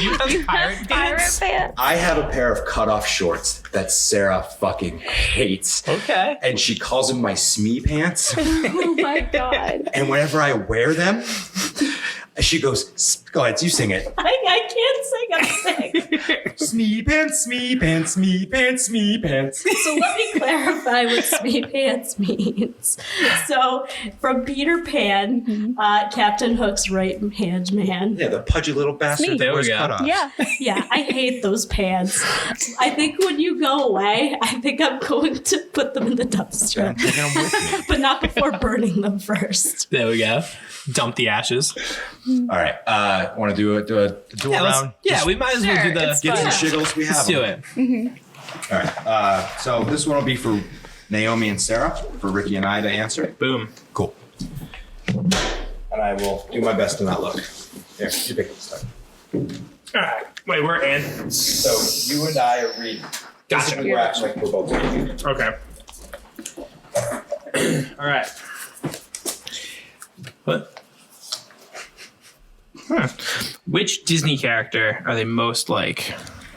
You have pirate pants? I have a pair of cutoff shorts that Sarah fucking hates. Okay. And she calls them my smee pants. Oh my god. And whenever I wear them, she goes, go ahead, you sing it. I can't sing, I'm sick. Smee pants, smee pants, smee pants, smee pants. So let me clarify what smee pants means. So from Peter Pan, Captain Hook's right hand man. Yeah, the pudgy little bastard that wears cutoffs. Yeah. Yeah, I hate those pants. I think when you go away, I think I'm going to put them in the dumpster. I'm taking them with me. But not before burning them first. There we go. Dump the ashes. All right, want to do a duel round? We might as well do the it's Get some fun. shiggles. We have Let's do them. it. All right, so this one will be for Naomi and Sarah, for Ricky and I to answer. Boom. Cool. And I will do my best to not look. Here, you pick this time. All right. Wait, we're in. So you and I are reading. Gotcha. Basically, we're acting like we're both reading. Okay. All right. What? Which Disney character are they most like?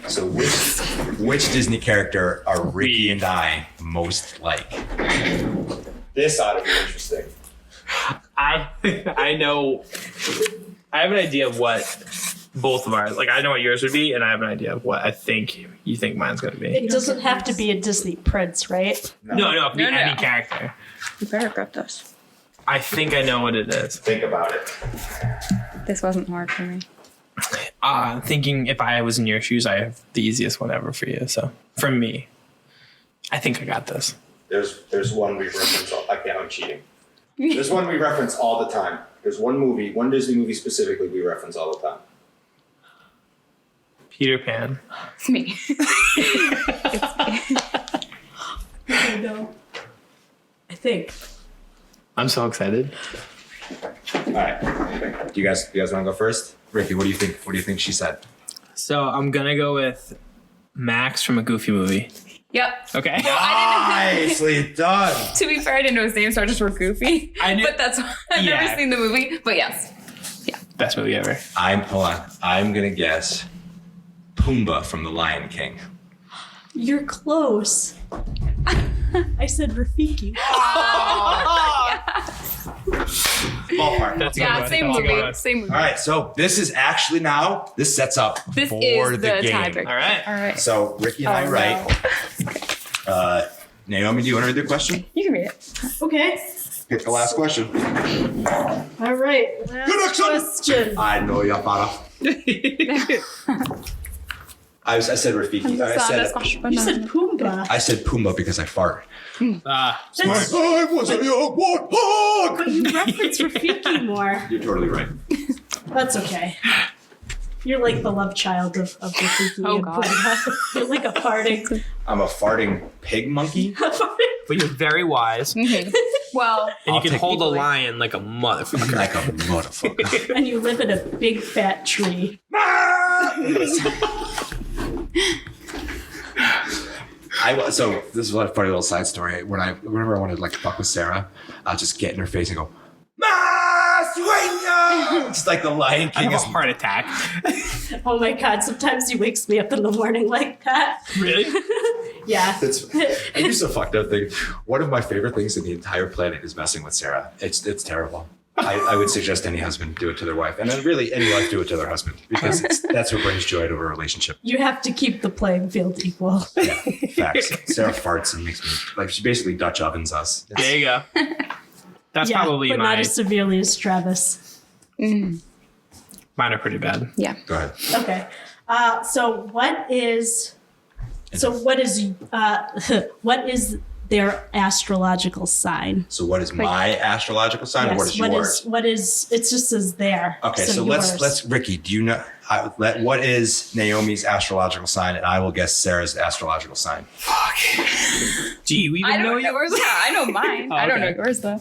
So which Disney character are Ricky and I most like? This ought to be interesting. I know. I have an idea of what both of ours, like I know what yours would be, and I have an idea of what I think you think mine's going to be. It doesn't have to be a Disney prince, right? No, it could be any character. You better got this. I think I know what it is. Think about it. This wasn't hard for me. Thinking if I was in your shoes, I have the easiest one ever for you. So from me, I think I got this. There's one we reference. I'm cheating. There's one we reference all the time. There's one Disney movie specifically we reference all the time. Peter Pan. It's me. I know. I think. I'm so excited. All right. Do you guys want to go first? Ricky, what do you think? What do you think she said? So I'm gonna go with Max from a Goofy movie. Yep. Okay. Nicely done. To be fair, I didn't know his name, so I just wrote Goofy. I knew- But that's I've Yeah. never seen the movie. But yes. Best movie ever. Hold on. I'm gonna guess Pumbaa from The Lion King. You're close. I said Rafiki. Ballpark. That's a good Yeah, one. same That's a good movie. one. Same movie. All right. So this is actually this sets up This for is the game. tiebreaker. All right. All right. So Ricky and I write. Naomi, do you want to read the question? You can read it. Okay. Pick the last question. All right. Last question. I know your father. I said Rafiki. You said Pumbaa. I said Pumbaa because I fart. Smart. I was a young warthog. But you reference Rafiki more. You're totally right. That's okay. You're like the love child of Rafiki. Oh, and God. Pumbaa. You're like a farting. I'm a farting pig monkey. But you're very wise, and Well, you I'll can take hold a equally. lion like a motherfucker. Like a motherfucker. And you live in a big fat tree. So this is a funny little side story. Whenever I wanted to fuck with Sarah, I'll just get in her face and go, "Ma sueño!" It's like the Lion I King have a is heart attack. Oh my God. Sometimes he wakes me up in the morning like that. Really? Yeah. I do some fucked up thing. One of my favorite things in the entire planet is messing with Sarah. It's terrible. I would suggest any husband do it to their wife, and then really any wife do it to their husband because that's what brings joy to a relationship. You have to keep the playing field equal. Yeah, facts. Sarah farts and makes me she basically Dutch ovens us. There you go. That's Yeah, probably but my. not as severely as Travis. Mine are pretty bad. yeah. Go ahead. Okay. What is their astrological sign. So what is my astrological sign, or what is yours? What is? It just says there. Okay, so let's Ricky, do you know what is Naomi's astrological sign, and I will guess Sarah's astrological sign. Fuck. Do you even know yours? Yeah, I know mine. Oh, okay. I don't know yours though.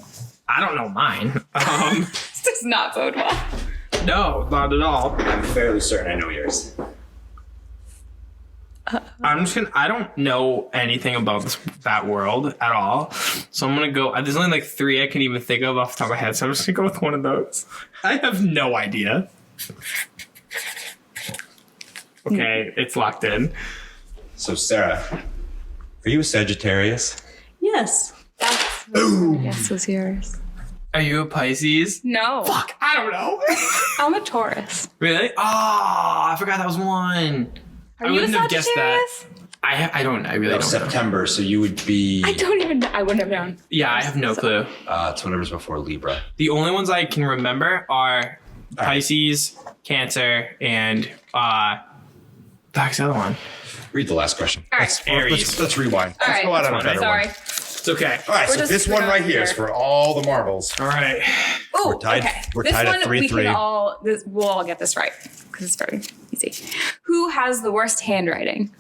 I don't know mine. This does not bode well. No, not at all. I'm fairly certain I know yours. I don't know anything about that world at all. So I'm going to go, there's only like 3 I can even think of off the top of my head. So I'm just going to go with one of those. I have no idea. Okay, it's locked in. So Sarah, are you a Sagittarius? Yes. Yes, was yours. Are you a Pisces? No. Fuck, I don't know. I'm a Taurus. Really? Oh, I forgot that was one. Are I you a wouldn't have guessed that. Sagittarius? I really don't know. September, so you would be... I don't even know. I wouldn't have known. Yeah, I have no clue. it's whatever's before Libra. The only ones I can remember are Pisces, Cancer, and that's the other one. Read the last question. All right. Aries. Let's rewind. All Let's go out on a better Sorry. one. It's okay. All right, We're so just this one right here here. is for all the marbles. All right. Oh, We're tied- okay. we're this tied at one 3-3. we'll all get this right because it's very easy. Who has the worst handwriting?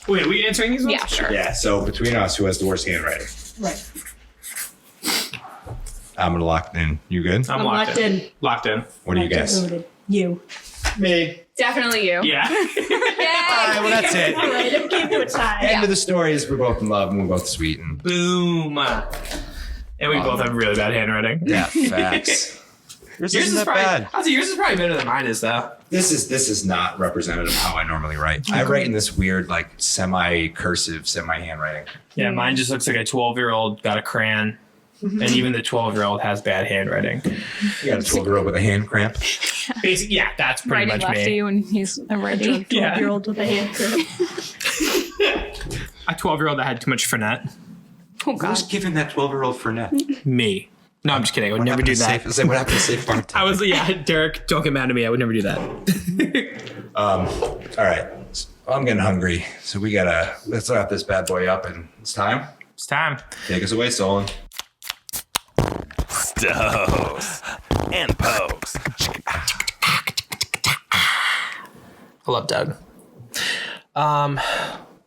Wait, are we answering these ones? Yeah, sure. Yeah, so between us, who has the worst handwriting? Right. I'm going to lock in. You good? I'm locked in. Locked in. What do you guess? You. Me. Definitely you. Yeah. All right, well, that's it. All right, it came to a tie. End of the story is we're both in love and we're both sweet. And Boom. And we both have really bad handwriting. yeah, facts. Yours Yours isn't is that bad. probably. Yours is probably better than mine is, though. This is not representative of how I normally write. I write in this weird, like, semi-cursive, semi-handwriting. Yeah, mine just looks like a 12-year-old got a crayon, and even the 12-year-old has bad handwriting. You got a 12-year-old with a hand cramp. Basically, yeah, that's pretty Writing much me. lefty when he's a righty. 12-year-old with a hand cramp. A 12-year-old that had too much Fernet. Oh God. Who's giving that 12-year-old Fernet? Me. No, I'm just kidding. I would never do that. What happened to safe bartender? I was, Derek, don't get mad at me. I would never do that. All right. I'm getting hungry, so let's wrap this bad boy up, and it's time. It's time. Take us away, Solon. Stoves and pokes. I love Doug.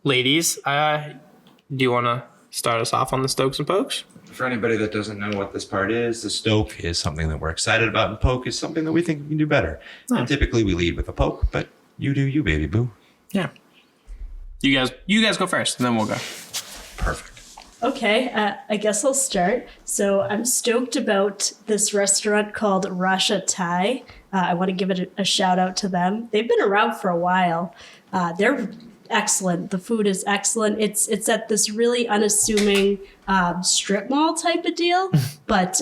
Ladies, do you want to start us off on the Stokes and Pokes? For anybody that doesn't know what this part is, the stoke is something that we're excited about, and poke is something that we think we can do better. And typically we lead with a poke, but you do you, baby boo. Yeah. You guys go first, and then we'll go. Perfect. Okay, I guess I'll start. So I'm stoked about this restaurant called Rasha Thai. I want to give it a shout out to them. They've been around for a while. They're excellent. The food is excellent. It's at this really unassuming strip mall type of deal, but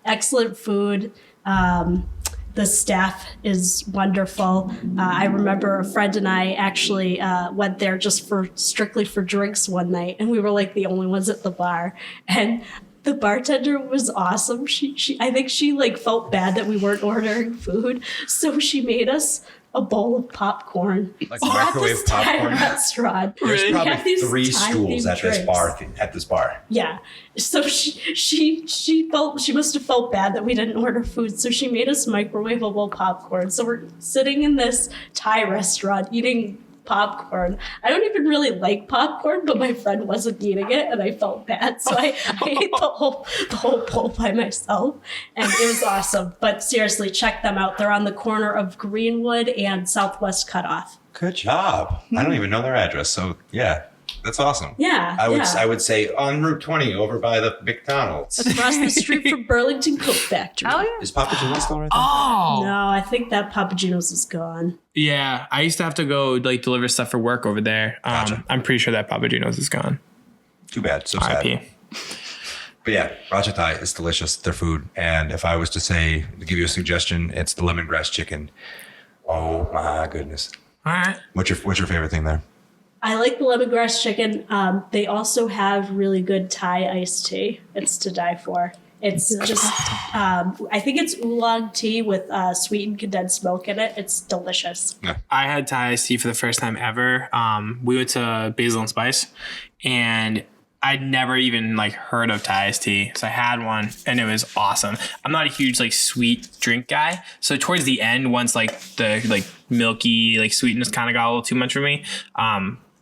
excellent food. The staff is wonderful. I remember a friend and I actually went there just strictly for drinks one night, and we were like the only ones at the bar. And the bartender was awesome. I think she like felt bad that we weren't ordering food, so she made us a bowl of popcorn. Like So at microwave this Thai popcorn? restaurant. There's we probably had these 3 Thai stools themed at this drinks. bar. Yeah. So she must have felt bad that we didn't order food. So she made us microwavable popcorn. So we're sitting in this Thai restaurant eating popcorn. I don't even really like popcorn, but my friend wasn't eating it and I felt bad. So I ate the whole bowl by myself, and it was awesome. But seriously, check them out. They're on the corner of Greenwood and Southwest Cutoff. Good job. I don't even know their address, so yeah, that's awesome. Yeah. I would say on Route 20 over by the McDonald's. Across the street from Burlington Coat Factory. Oh yeah. Is Papa Gino's still right there? Oh. No, I think that Papa Gino's is gone. Yeah, I used to have to go like deliver stuff for work over there. Gotcha. I'm pretty sure that Papa Gino's is gone. Too bad. So sad. RIP. But yeah, Raja Thai is delicious. Their food. And if I was to give you a suggestion, it's the lemongrass chicken. Oh my goodness. All right. What's your favorite thing there? I like the lemongrass chicken. They also have really good Thai iced tea. It's to die for. It's just, I think it's oolong tea with sweetened condensed milk in it. It's delicious. I had Thai iced tea for the first time ever. We went to Basil and Spice, and I'd never even heard of Thai iced tea. So I had one, and it was awesome. I'm not a huge sweet drink guy. So towards the end, once the milky sweetness kind of got a little too much for me.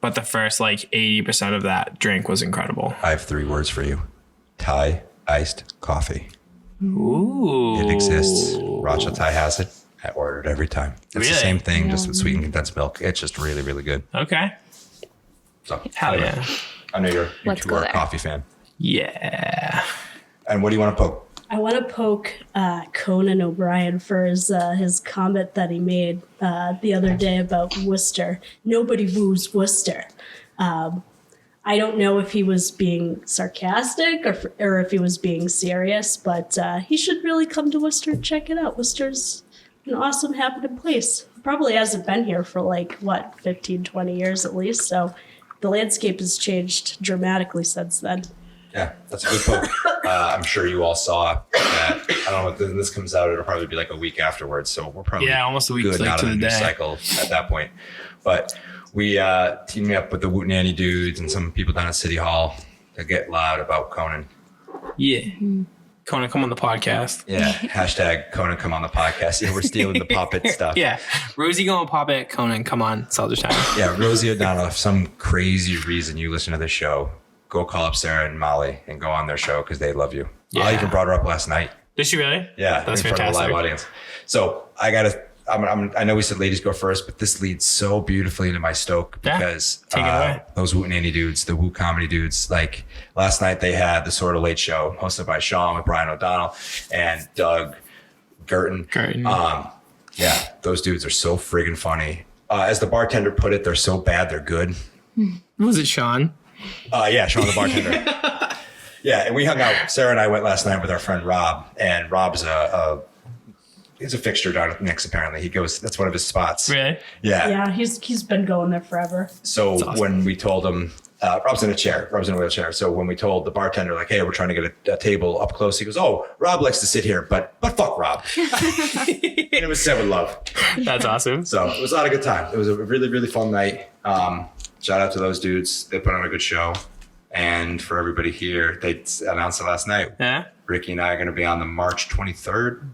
But the first 80% of that drink was incredible. I have 3 words for you. Thai iced coffee. Ooh. It exists. Raja Thai has it. I order it every time. It's Really? the same thing, just with sweetened condensed milk. It's just really, really good. Okay. So, Hell yeah. I know you're Let's go a there. coffee fan. Yeah. And what do you want to poke? I want to poke Conan O'Brien for his comment that he made the other day about Worcester. Nobody woos Worcester. I don't know if he was being sarcastic or if he was being serious, but he should really come to Worcester and check it out. Worcester's an awesome, happening place. Probably hasn't been here for 15, 20 years at least. So the landscape has changed dramatically since then. Yeah, that's a good poke. I'm sure you all saw that. I don't know if this comes out. It'll probably be a week afterwards. So we're probably almost a week good out to of the the news day. cycle at that point. But we teamed me up with the Woot Nanny dudes and some people down at City Hall to get loud about Conan. Yeah. Conan, come on the podcast. Yeah, hashtag Conan come on the podcast. Yeah, we're stealing the puppet stuff. Yeah. Rosie going to pop it. Conan, come on. Seltzer Time. Yeah, Rosie O'Donnell, if some crazy reason you listen to this show, go call up Sarah and Molly and go on their show because they love you. Yeah. I even brought her up last night. Did she really? Yeah, That's in front of a fantastic. live audience. So I know we said ladies go first, but this leads so beautifully into my stoke because take it away. Those Woot Nanny dudes, the Woot comedy dudes, last night they had the Sort of Late Show hosted by Sean with Brian O'Donnell and Doug Gurton. Yeah, those dudes are so friggin' funny. As the bartender put it, they're so bad they're good. Was it Sean? Yeah, Sean the bartender. Yeah, and we hung out. Sarah and I went last night with our friend Rob, and Rob's he's a fixture down at Nick's apparently. He goes, that's one of his spots. Really? Yeah. Yeah, he's been going there forever. So awesome. when we told him, Rob's in a wheelchair. So when we told the bartender, hey, we're trying to get a table up close, he goes, oh, Rob likes to sit here, but fuck Rob. And it was said with love. That's awesome. So it was a lot of good time. It was a really, really fun night. Shout out to those dudes. They put on a good show. And for everybody here, they announced it last night. Yeah? Ricky and I are going to be on the March 23rd.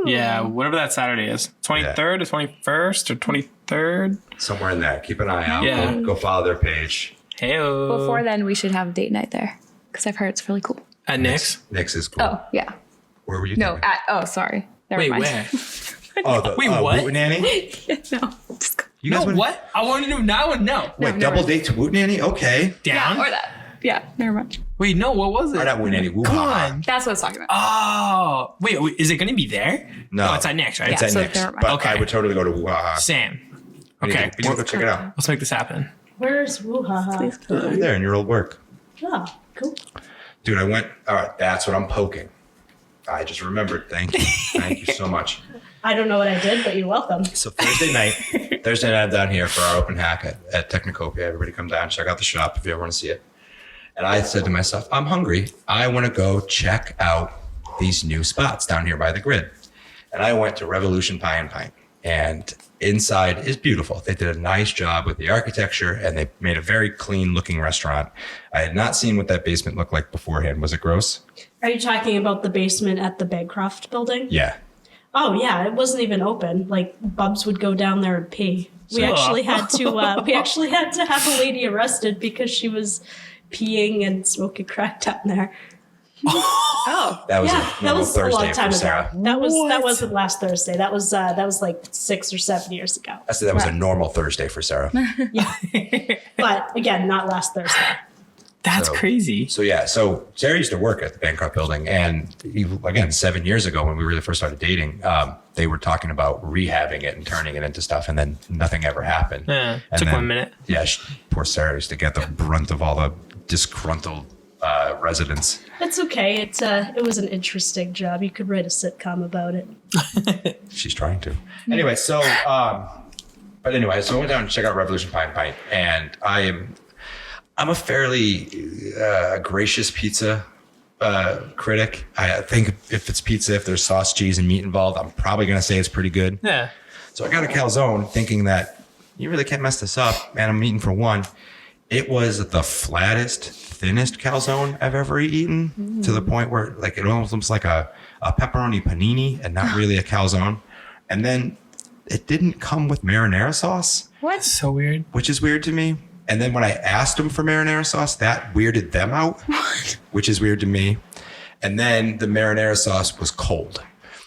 Yeah, whatever that Saturday is. 23rd or 21st or 23rd. Somewhere in there. Keep an eye out. Yeah. Go follow their page. Hey-o. Before then, we should have date night there because I've heard it's really cool. At Nick's? Nick's is cool. Oh, yeah. Where were you? No, thinking? sorry. Never Wait, mind. where? Oh, the Wait, what? Woot Nanny? No. Just go. You guys No, went- what? I want to know now and no. Wait, No, double never. date to Woot Nanny? Okay. Down? Yeah, or that. Yeah, never mind. Wait, no, what was it? Or not Woot Nanny. Woo Come ha. on. That's what I was talking about. Oh, wait, is it going to be there? No. It's at Nick's, right? It's Yeah, at so Nick's. never mind. But Okay. I would totally go to Woo ha ha. Sam. We need Okay, to go check it out. let's make this happen. Where's Woo-ha-ha? Over there in your old work. Oh, cool. Dude, I went. All right, that's what I'm poking. I just remembered. Thank you. Thank you so much. I don't know what I did, but you're welcome. So Thursday night I'm down here for our open hack at Technocopia. Everybody come down, check out the shop if you ever want to see it. And I said to myself, I'm hungry. I want to go check out these new spots down here by the grid. And I went to Revolution Pie and Pint. And inside is beautiful. They did a nice job with the architecture and they made a very clean looking restaurant. I had not seen what that basement looked like beforehand. Was it gross? Are you talking about the basement at the Bancroft building? Yeah. Oh yeah, it wasn't even open. Bubs would go down there and pee. We actually had to have a lady arrested because she peeing and smoking crack down there. Oh, That was Yeah, a that was Thursday a long time for ago. Sarah. That wasn't last Thursday. That was 6 or 7 years ago. I said that was a normal Thursday for Sarah. But again, not last Thursday. That's So- crazy. So yeah, so Sarah used to work at the Bancroft building, and again, 7 years ago when we really first started dating, they were talking about rehabbing it and turning it into stuff, and then nothing ever happened. Yeah, And took then- 1 minute. Yeah, poor Sarah used to get the brunt of all the disgruntled residents. That's okay. It was an interesting job. You could write a sitcom about it. She's trying to. Anyway, so I went down and checked out Revolution Pie and Pint, and I'm a fairly gracious pizza critic. I think if it's pizza, if there's sausage, cheese, and meat involved, I'm probably going to say it's pretty good. Yeah. So I got a calzone thinking that you really can't mess this up, man. I'm eating for one. It was the flattest, thinnest calzone I've ever eaten, to the point where like it almost looks like a pepperoni panini and not really a calzone. And then it didn't come with marinara sauce. What? So weird. Which is weird to me. And then when I asked them for marinara sauce, that weirded them out, which is weird to me. And then the marinara sauce was cold.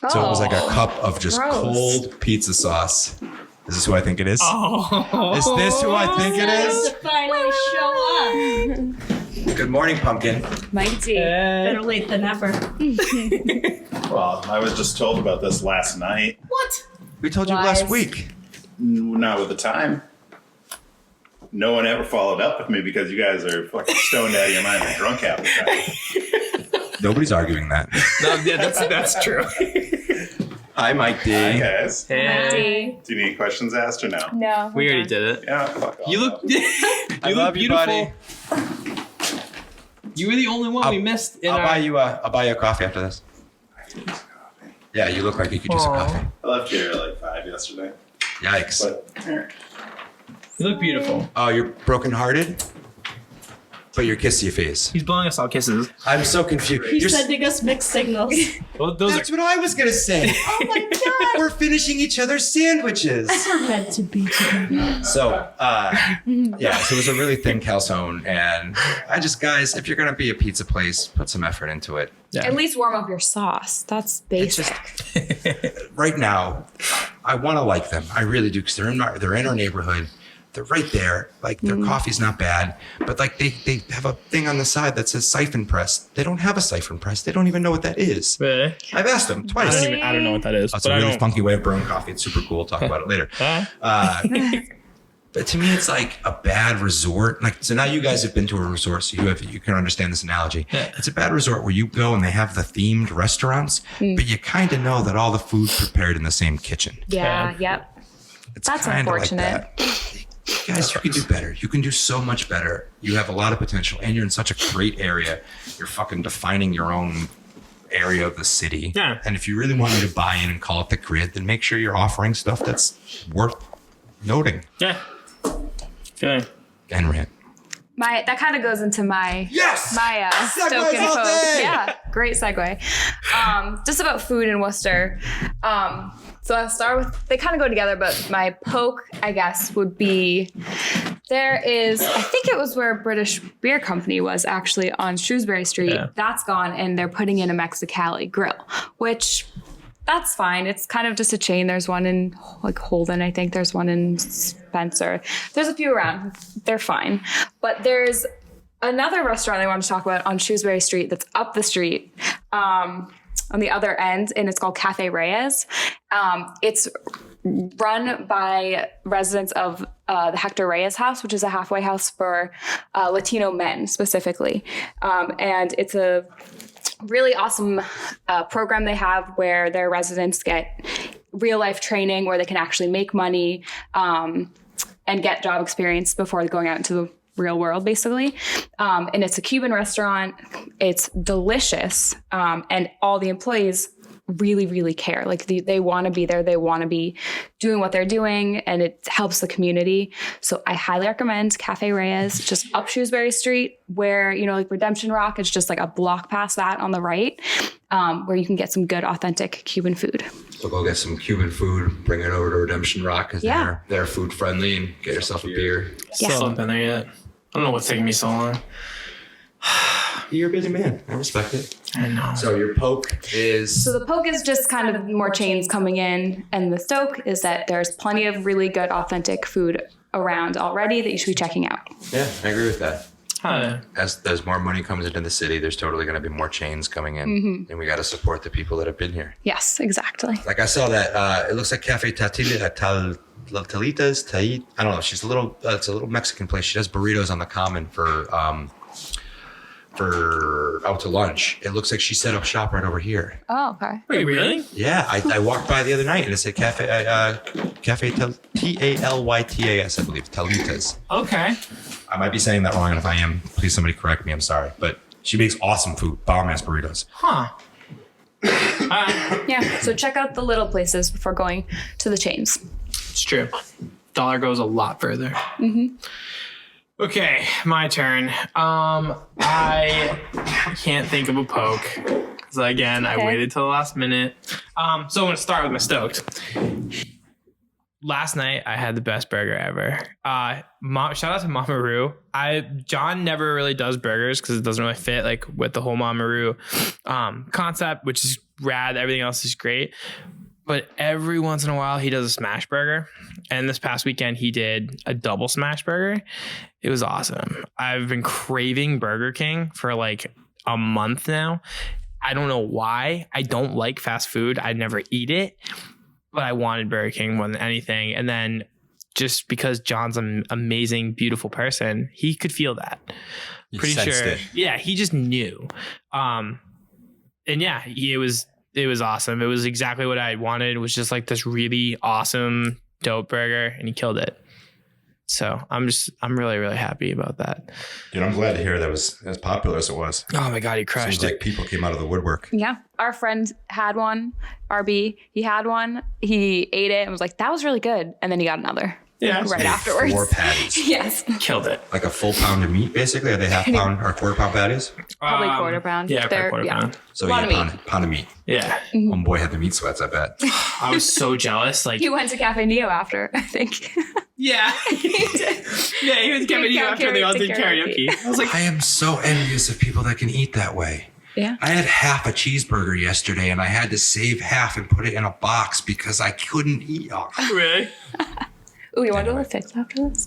So it was like a cup of just cold pizza sauce. Is this who I think it is? Oh. Is this who I think it is? To finally show up. Good morning, pumpkin. Mighty. Better late than never. Well, I was just told about this last night. What? We told you Lies. last week. Not with the time. No one ever followed up with me because you guys are fucking stoned out of your mind and drunk half the time. Nobody's arguing that. No, yeah, that's true. Hi, Mike D. Hi, guys. Hey. Do you need questions asked or no? No. We already did it. Yeah, fuck off. You look. I You look love you, beautiful. buddy. You were the only one we missed. In I'll our... buy you a coffee after this. Yeah, you look like you could use a coffee. I left here at like 5 yesterday. Yikes. But here. You look beautiful. Oh, you're brokenhearted? But you're kissy face. He's blowing us all kisses. I'm so confused. He's You're sending us mixed signals. Well, those That's what I was going to say. Oh my god. We're finishing each other's sandwiches. We're meant to be together. So, yeah, so it was a really thin calzone. And guys, if you're going to be a pizza place, put some effort into it. Yeah. At least warm up your sauce. That's basic. Right now, I want to like them. I really do, because they're in our neighborhood. They're right there. Like, their coffee's not bad, but like they have a thing on the side that says siphon press. They don't have a siphon press. They don't even know what that is. Really? I've asked them twice. I don't know what that is. That's but a I really don't. funky way of brewing coffee. It's super cool. We'll talk about it later. But to me, it's like a bad resort. Like, so now you guys have been to a resort, so you can understand this analogy. Yeah. It's a bad resort where you go and they have the themed restaurants, but you kind of know that all the food's prepared in the same kitchen. Yeah. Yep. It's That's kinda unfortunate. Like that. Guys, you can do better. You can do so much better. You have a lot of potential, and you're in such a great area. You're fucking defining your own area of the city. Yeah. And if you really want me to buy in and call it the grid, then make sure you're offering stuff that's worth noting. Yeah. Okay. And rant. That kind of goes into my Yes! my Segues Stoke and all Poke. day! Yeah, great segue. Just about food in Worcester. So I'll start with, they kind of go together, but my poke, I guess, would be, there is, I think it was where British Beer Company was actually on Shrewsbury Street. Yeah. That's gone, and they're putting in a Mexicali grill, which that's fine. It's kind of just a chain. There's one in like Holden, I think. There's one in Spencer. There's a few around. They're fine. But there's another restaurant I want to talk about on Shrewsbury Street that's up the street. On the other end, and it's called Cafe Reyes. It's run by residents of the Hector Reyes house, which is a halfway house for Latino men specifically. And it's a really awesome program they have where their residents get real life training where they can actually make money and get job experience before going out into the real world, basically. And it's a Cuban restaurant. It's delicious. And all the employees really, really care. Like they want to be there. They want to be doing what they're doing, and it helps the community. So I highly recommend Cafe Reyes, just up Shrewsbury Street where, like Redemption Rock, it's just like a block past that on the right, where you can get some good, authentic Cuban food. So go get some Cuban food, bring it over to Redemption Rock because they're food friendly, and get yourself a beer. Still haven't been there yet. I don't know what's taking me so long. You're a busy man. I respect it. I know. So your poke is... So the poke is just kind of more chains coming in, and the stoke is that there's plenty of really good, authentic food around already that you should be checking out. Yeah, I agree with that. Hi. As more money comes into the city, there's totally going to be more chains coming in, and we got to support the people that have been here. Yes, exactly. Like I saw that, it looks like Cafe Talitas. I don't know. She's it's a little Mexican place. She does burritos on the common for out to lunch. It looks like she set up shop right over here. Oh, okay. Wait, really? Yeah, I walked by the other night and it said Cafe Talytas, I believe, Talitas. Okay. I might be saying that wrong, and if I am, please somebody correct me. I'm sorry, but She makes awesome food, bomb-ass burritos. Huh. Yeah. So check out the little places before going to the chains. It's true. Dollar goes a lot further. Mm-hmm. Okay, my turn. I can't think of a poke. Because again, I waited till the last minute. So I'm going to start with my stoked. Last night, I had the best burger ever. Shout out to Mama Roo. John never really does burgers because it doesn't really fit like with the whole Mama Roo concept, which is rad. Everything else is great. But every once in a while, he does a smash burger. And this past weekend, he did a double smash burger. It was awesome. I've been craving Burger King for like a month now. I don't know why. I don't like fast food. I never eat it. But I wanted Burger King more than anything. And then just because John's an amazing, beautiful person, he could feel that. Pretty sure. It. Yeah, he just knew. And yeah, it was awesome. It was exactly what I wanted. It was just like this really awesome, dope burger, and he killed it. So I'm really, really happy about that. Dude, I'm glad to hear that was as popular as it was. Oh my God, he crushed it. Seems like people came out of the woodwork. Yeah. Our friend had one, RB. He had one. He ate it and was like, that was really good. And then he got another. Yeah. Right afterwards. 4 patties. Yes. Killed it. Like a full pound of meat, basically? Are they half pound or quarter pound patties? Probably quarter pound. Yeah, quarter pound. So yeah, pound of meat. Yeah. Homeboy had the meat sweats, I bet. I was so jealous. Like he went to Cafe Neo after, I think. Yeah. He went to Cafe Neo after they all did karaoke. I was like, I am so envious of people that can eat that way. Yeah. I had half a cheeseburger yesterday and I had to save half and put it in a box because I couldn't eat all. Really? Ooh, you want to do a fix after this?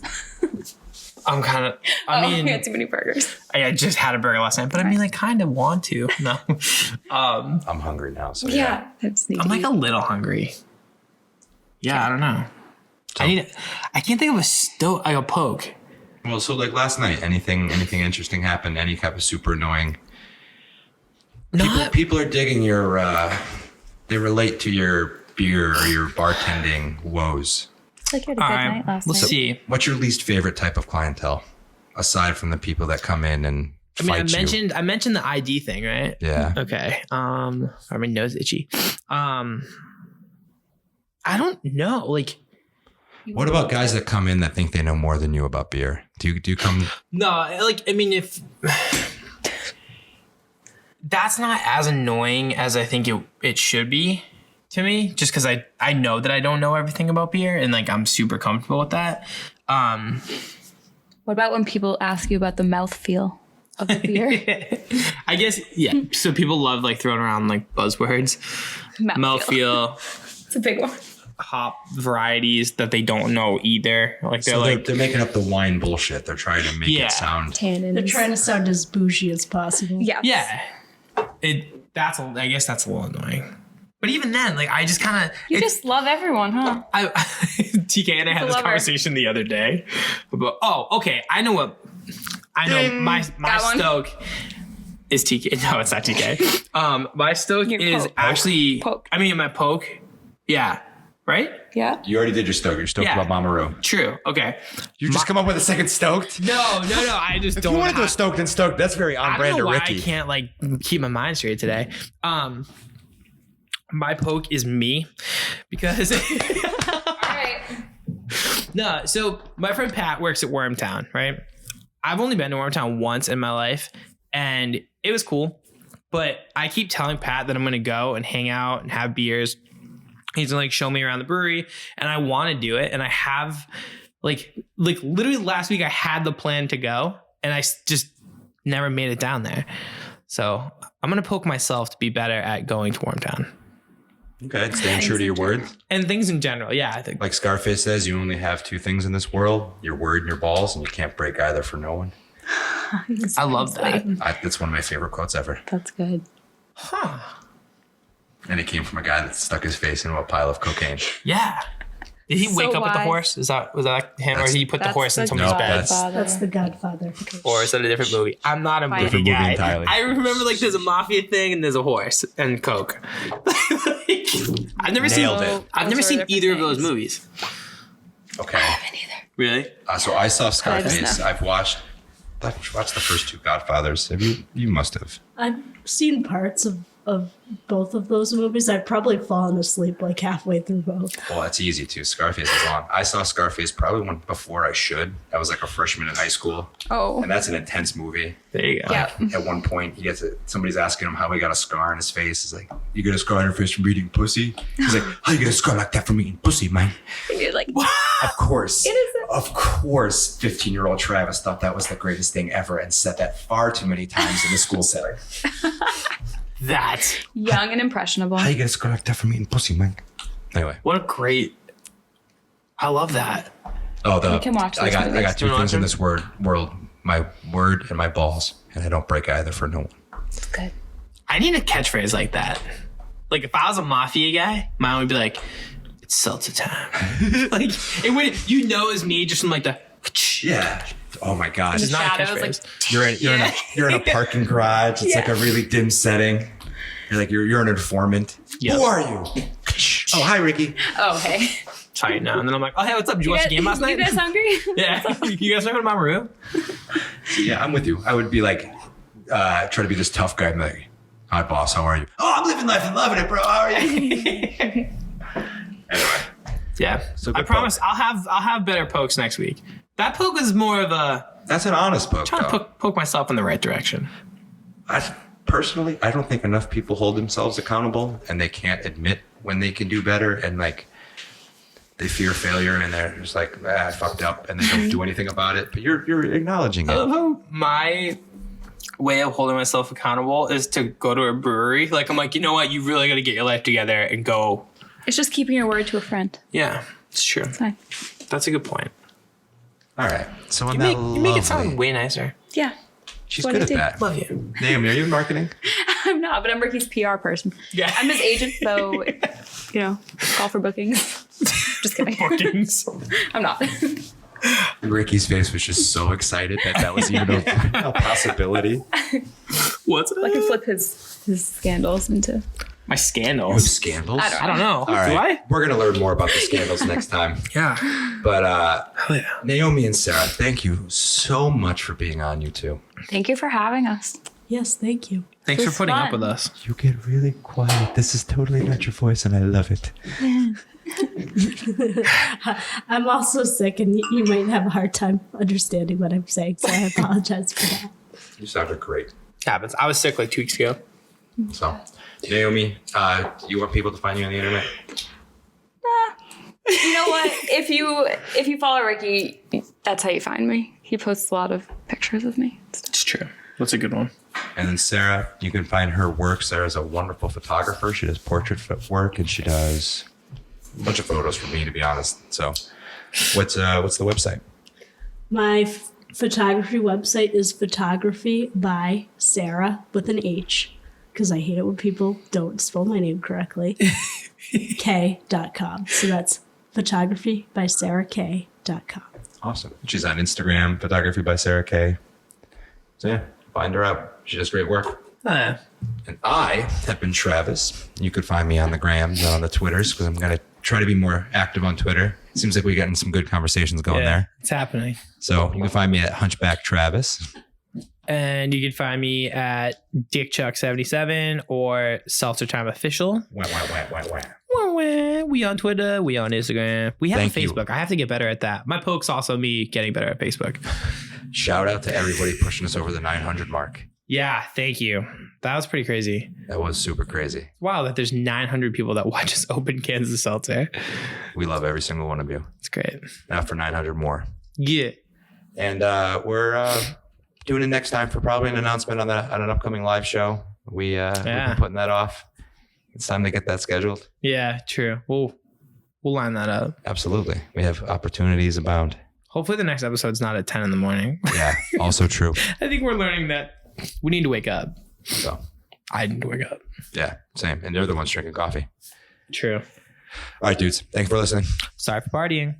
I'm kind of. I mean, we had too many burgers. I just had a burger last night, but I mean, I kind of want to. No. I'm hungry now, so yeah. I'm like a little hungry. Yeah, I don't know. So, I can't think of a poke. Well, so like last night, anything interesting happened? Any type of super annoying? People are digging your. They relate to your beer or your bartending woes. Like you had a good night last night. See. What's your least favorite type of clientele, aside from the people that come in and fight you? I mentioned the ID thing, right? Yeah. Okay. My nose itchy. I don't know. Like, what about guys that come in that think they know more than you about beer? Do you come? No, like I mean, if that's not as annoying as I think it should be. To me, just because I know that I don't know everything about beer and like I'm super comfortable with that. What about when people ask you about the mouthfeel of the beer? I guess, yeah. So people love like throwing around like buzzwords. Mouthfeel. It's a big one. Hop varieties that they don't know either. Like they're making up the wine bullshit. They're trying to make it sound. Tannins. They're trying to sound as bougie as possible. Yes. Yeah. I guess that's a little annoying. But even then, like, I just kind of... You just love everyone, huh? TK and I had this conversation the other day. About, I know my stoke is TK. No, it's not TK. My stoke is actually... Poke. I mean, my poke. Yeah. Right? Yeah. You already did your stoke. You're stoked about Mama Roo. True. Okay. You just come up with a second stoked? No. I just don't... If you want to do a stoked and stoked, that's very on brand to Ricky. I can't, like, keep my mind straight today. My poke is me because all right. No, so my friend Pat works at Wormtown, right? I've only been to Wormtown once in my life and it was cool, but I keep telling Pat that I'm going to go and hang out and have beers. He's going to like show me around the brewery and I want to do it. And I have like literally last week I had the plan to go and I just never made it down there. So I'm going to poke myself to be better at going to Wormtown. Okay, staying true to your word. And things in general, yeah. I think. Like Scarface says, you only have 2 things in this world, your word and your balls, and you can't break either for no one. I love that. That's one of my favorite quotes ever. That's good. Huh. And it came from a guy that stuck his face into a pile of cocaine. Yeah. Did he wake up with the horse? Was that him? Or did he put the horse in somebody's bed? That's The Godfather. Okay. Or is that a different movie? I'm not a movie guy. Entirely. I remember like there's a mafia thing and there's a horse and coke. I've never seen either of those movies. Okay. I haven't either. Really? So I saw Scarface. I've watched watch the first two Godfathers. Have you? You must have. I've seen parts of both of those movies. I've probably fallen asleep like halfway through both. Well, it's easy to. Scarface is long. I saw Scarface probably one before I should. I was like a freshman in high school. Oh. And that's an intense movie. There you go. Yeah. At one point, somebody's asking him how he got a scar on his face. He's like, "You get a scar on your face from eating pussy?" He's like, "How you get a scar like that from eating pussy, man?" You're like, Of course. It isn't. Of course, 15-year-old Travis thought that was the greatest thing ever and said that far too many times in the school setting. That. young and impressionable. How you get a scar like that from eating pussy, man? Anyway. What a great. I love that. Oh, We can watch I those got movies. two things in this world: my word and my balls, and I don't break either for no one. Good. I need a catchphrase like that. Like if I was a mafia guy, mine would be like, "It's Seltzer time." Like it would, it's me just from like the. Yeah. Oh my gosh. In the not a shadows, catchphrase. like, You're in a parking garage. It's like a really dim setting. You're like you're an informant. Yep. Who are you? Oh, hi, Ricky. oh, hey. Try it now, and then I'm like, "Oh hey, what's up? Did you watch the game last night?" You guys hungry? Yeah. You guys talking about Maru? Yeah, I'm with you. I would be like, try to be this tough guy. I'm like, "Hi, boss. How are you?" "Oh, I'm living life and loving it, bro. How are you?" Anyway. Yeah. So I good promise I'll have better pokes next week. That poke was more of a That's an honest poke, trying to poke myself in the right direction. Personally, I don't think enough people hold themselves accountable and they can't admit when they can do better and like they fear failure and they're just like, I fucked up and they don't do anything about it. But you're acknowledging I love it. how my way of holding myself accountable is to go to a brewery. Like I'm like, you know what? You really got to get your life together and go. It's just keeping your word to a friend. Yeah, it's true. It's fine. That's a good point. All right. So You make it sound way nicer. Yeah. She's what good I at do. that. Love you. Naomi, are you in marketing? I'm not, but I'm Ricky's PR person. Yeah. I'm his agent, so, call for bookings. Just kidding. Bookings. I'm not. Ricky's face was just so excited that was even a possibility. What's it? I can flip his scandals into. My You have scandals. scandals? I don't know. All right. Do I? We're going to learn more about the scandals next time. Yeah. But Hell yeah. Naomi and Sarah, thank you so much for being on, you two. Thank you for having us. Yes, thank you. Thanks It for was putting up fun. with us. You get really quiet. This is totally not your voice, and I love it. I'm also sick, and you might have a hard time understanding what I'm saying, so I apologize for that. You sounded great. Happens. I was sick like 2 weeks ago. So, Naomi, you want people to find you on the internet? You know what? If you follow Ricky, that's how you find me. He posts a lot of pictures of me. It's true. What's a good one? And then Sarah, you can find her work. Sarah's a wonderful photographer. She does portrait work, and she does a bunch of photos for me, to be honest. So, what's the website? My photography website is photography by Sarah with an H, because I hate it when people don't spell my name correctly. K.com. So that's photography by SarahK.com. Awesome. She's on Instagram, photography by Sarah K. So yeah, find her out. She does great work. Yeah. And I have been Travis. You could find me on the grams and on the Twitters because I'm going to try to be more active on Twitter. Seems like we're getting some good conversations going there. It's happening. So you can find me at Hunchback Travis. And you can find me at DickChuck77 or Seltzer Time Official. Wah, wah, wah, wah, wah. We on Twitter. We on Instagram. We have Thank a you. Facebook. I have to get better at that. My poke's also me getting better at Facebook. Shout out to everybody pushing us over the 900 mark. Yeah, thank you. That was pretty crazy. That was super crazy. Wow, that there's 900 people that watch us open cans of seltzer. We love every single one of you. It's great. Now for 900 more. Yeah. And we're doing it next time for probably an announcement on an upcoming live show. We've been putting that off. It's time to get that scheduled. Yeah, true. We'll line that up. Absolutely. We have opportunities abound. Hopefully the next episode's not at 10 in the morning. Yeah, also true. I think we're learning that we need to wake up. So, I need to wake up. yeah, same. And they're the ones drinking coffee. True. All right, dudes. Thanks for listening. Sorry for partying.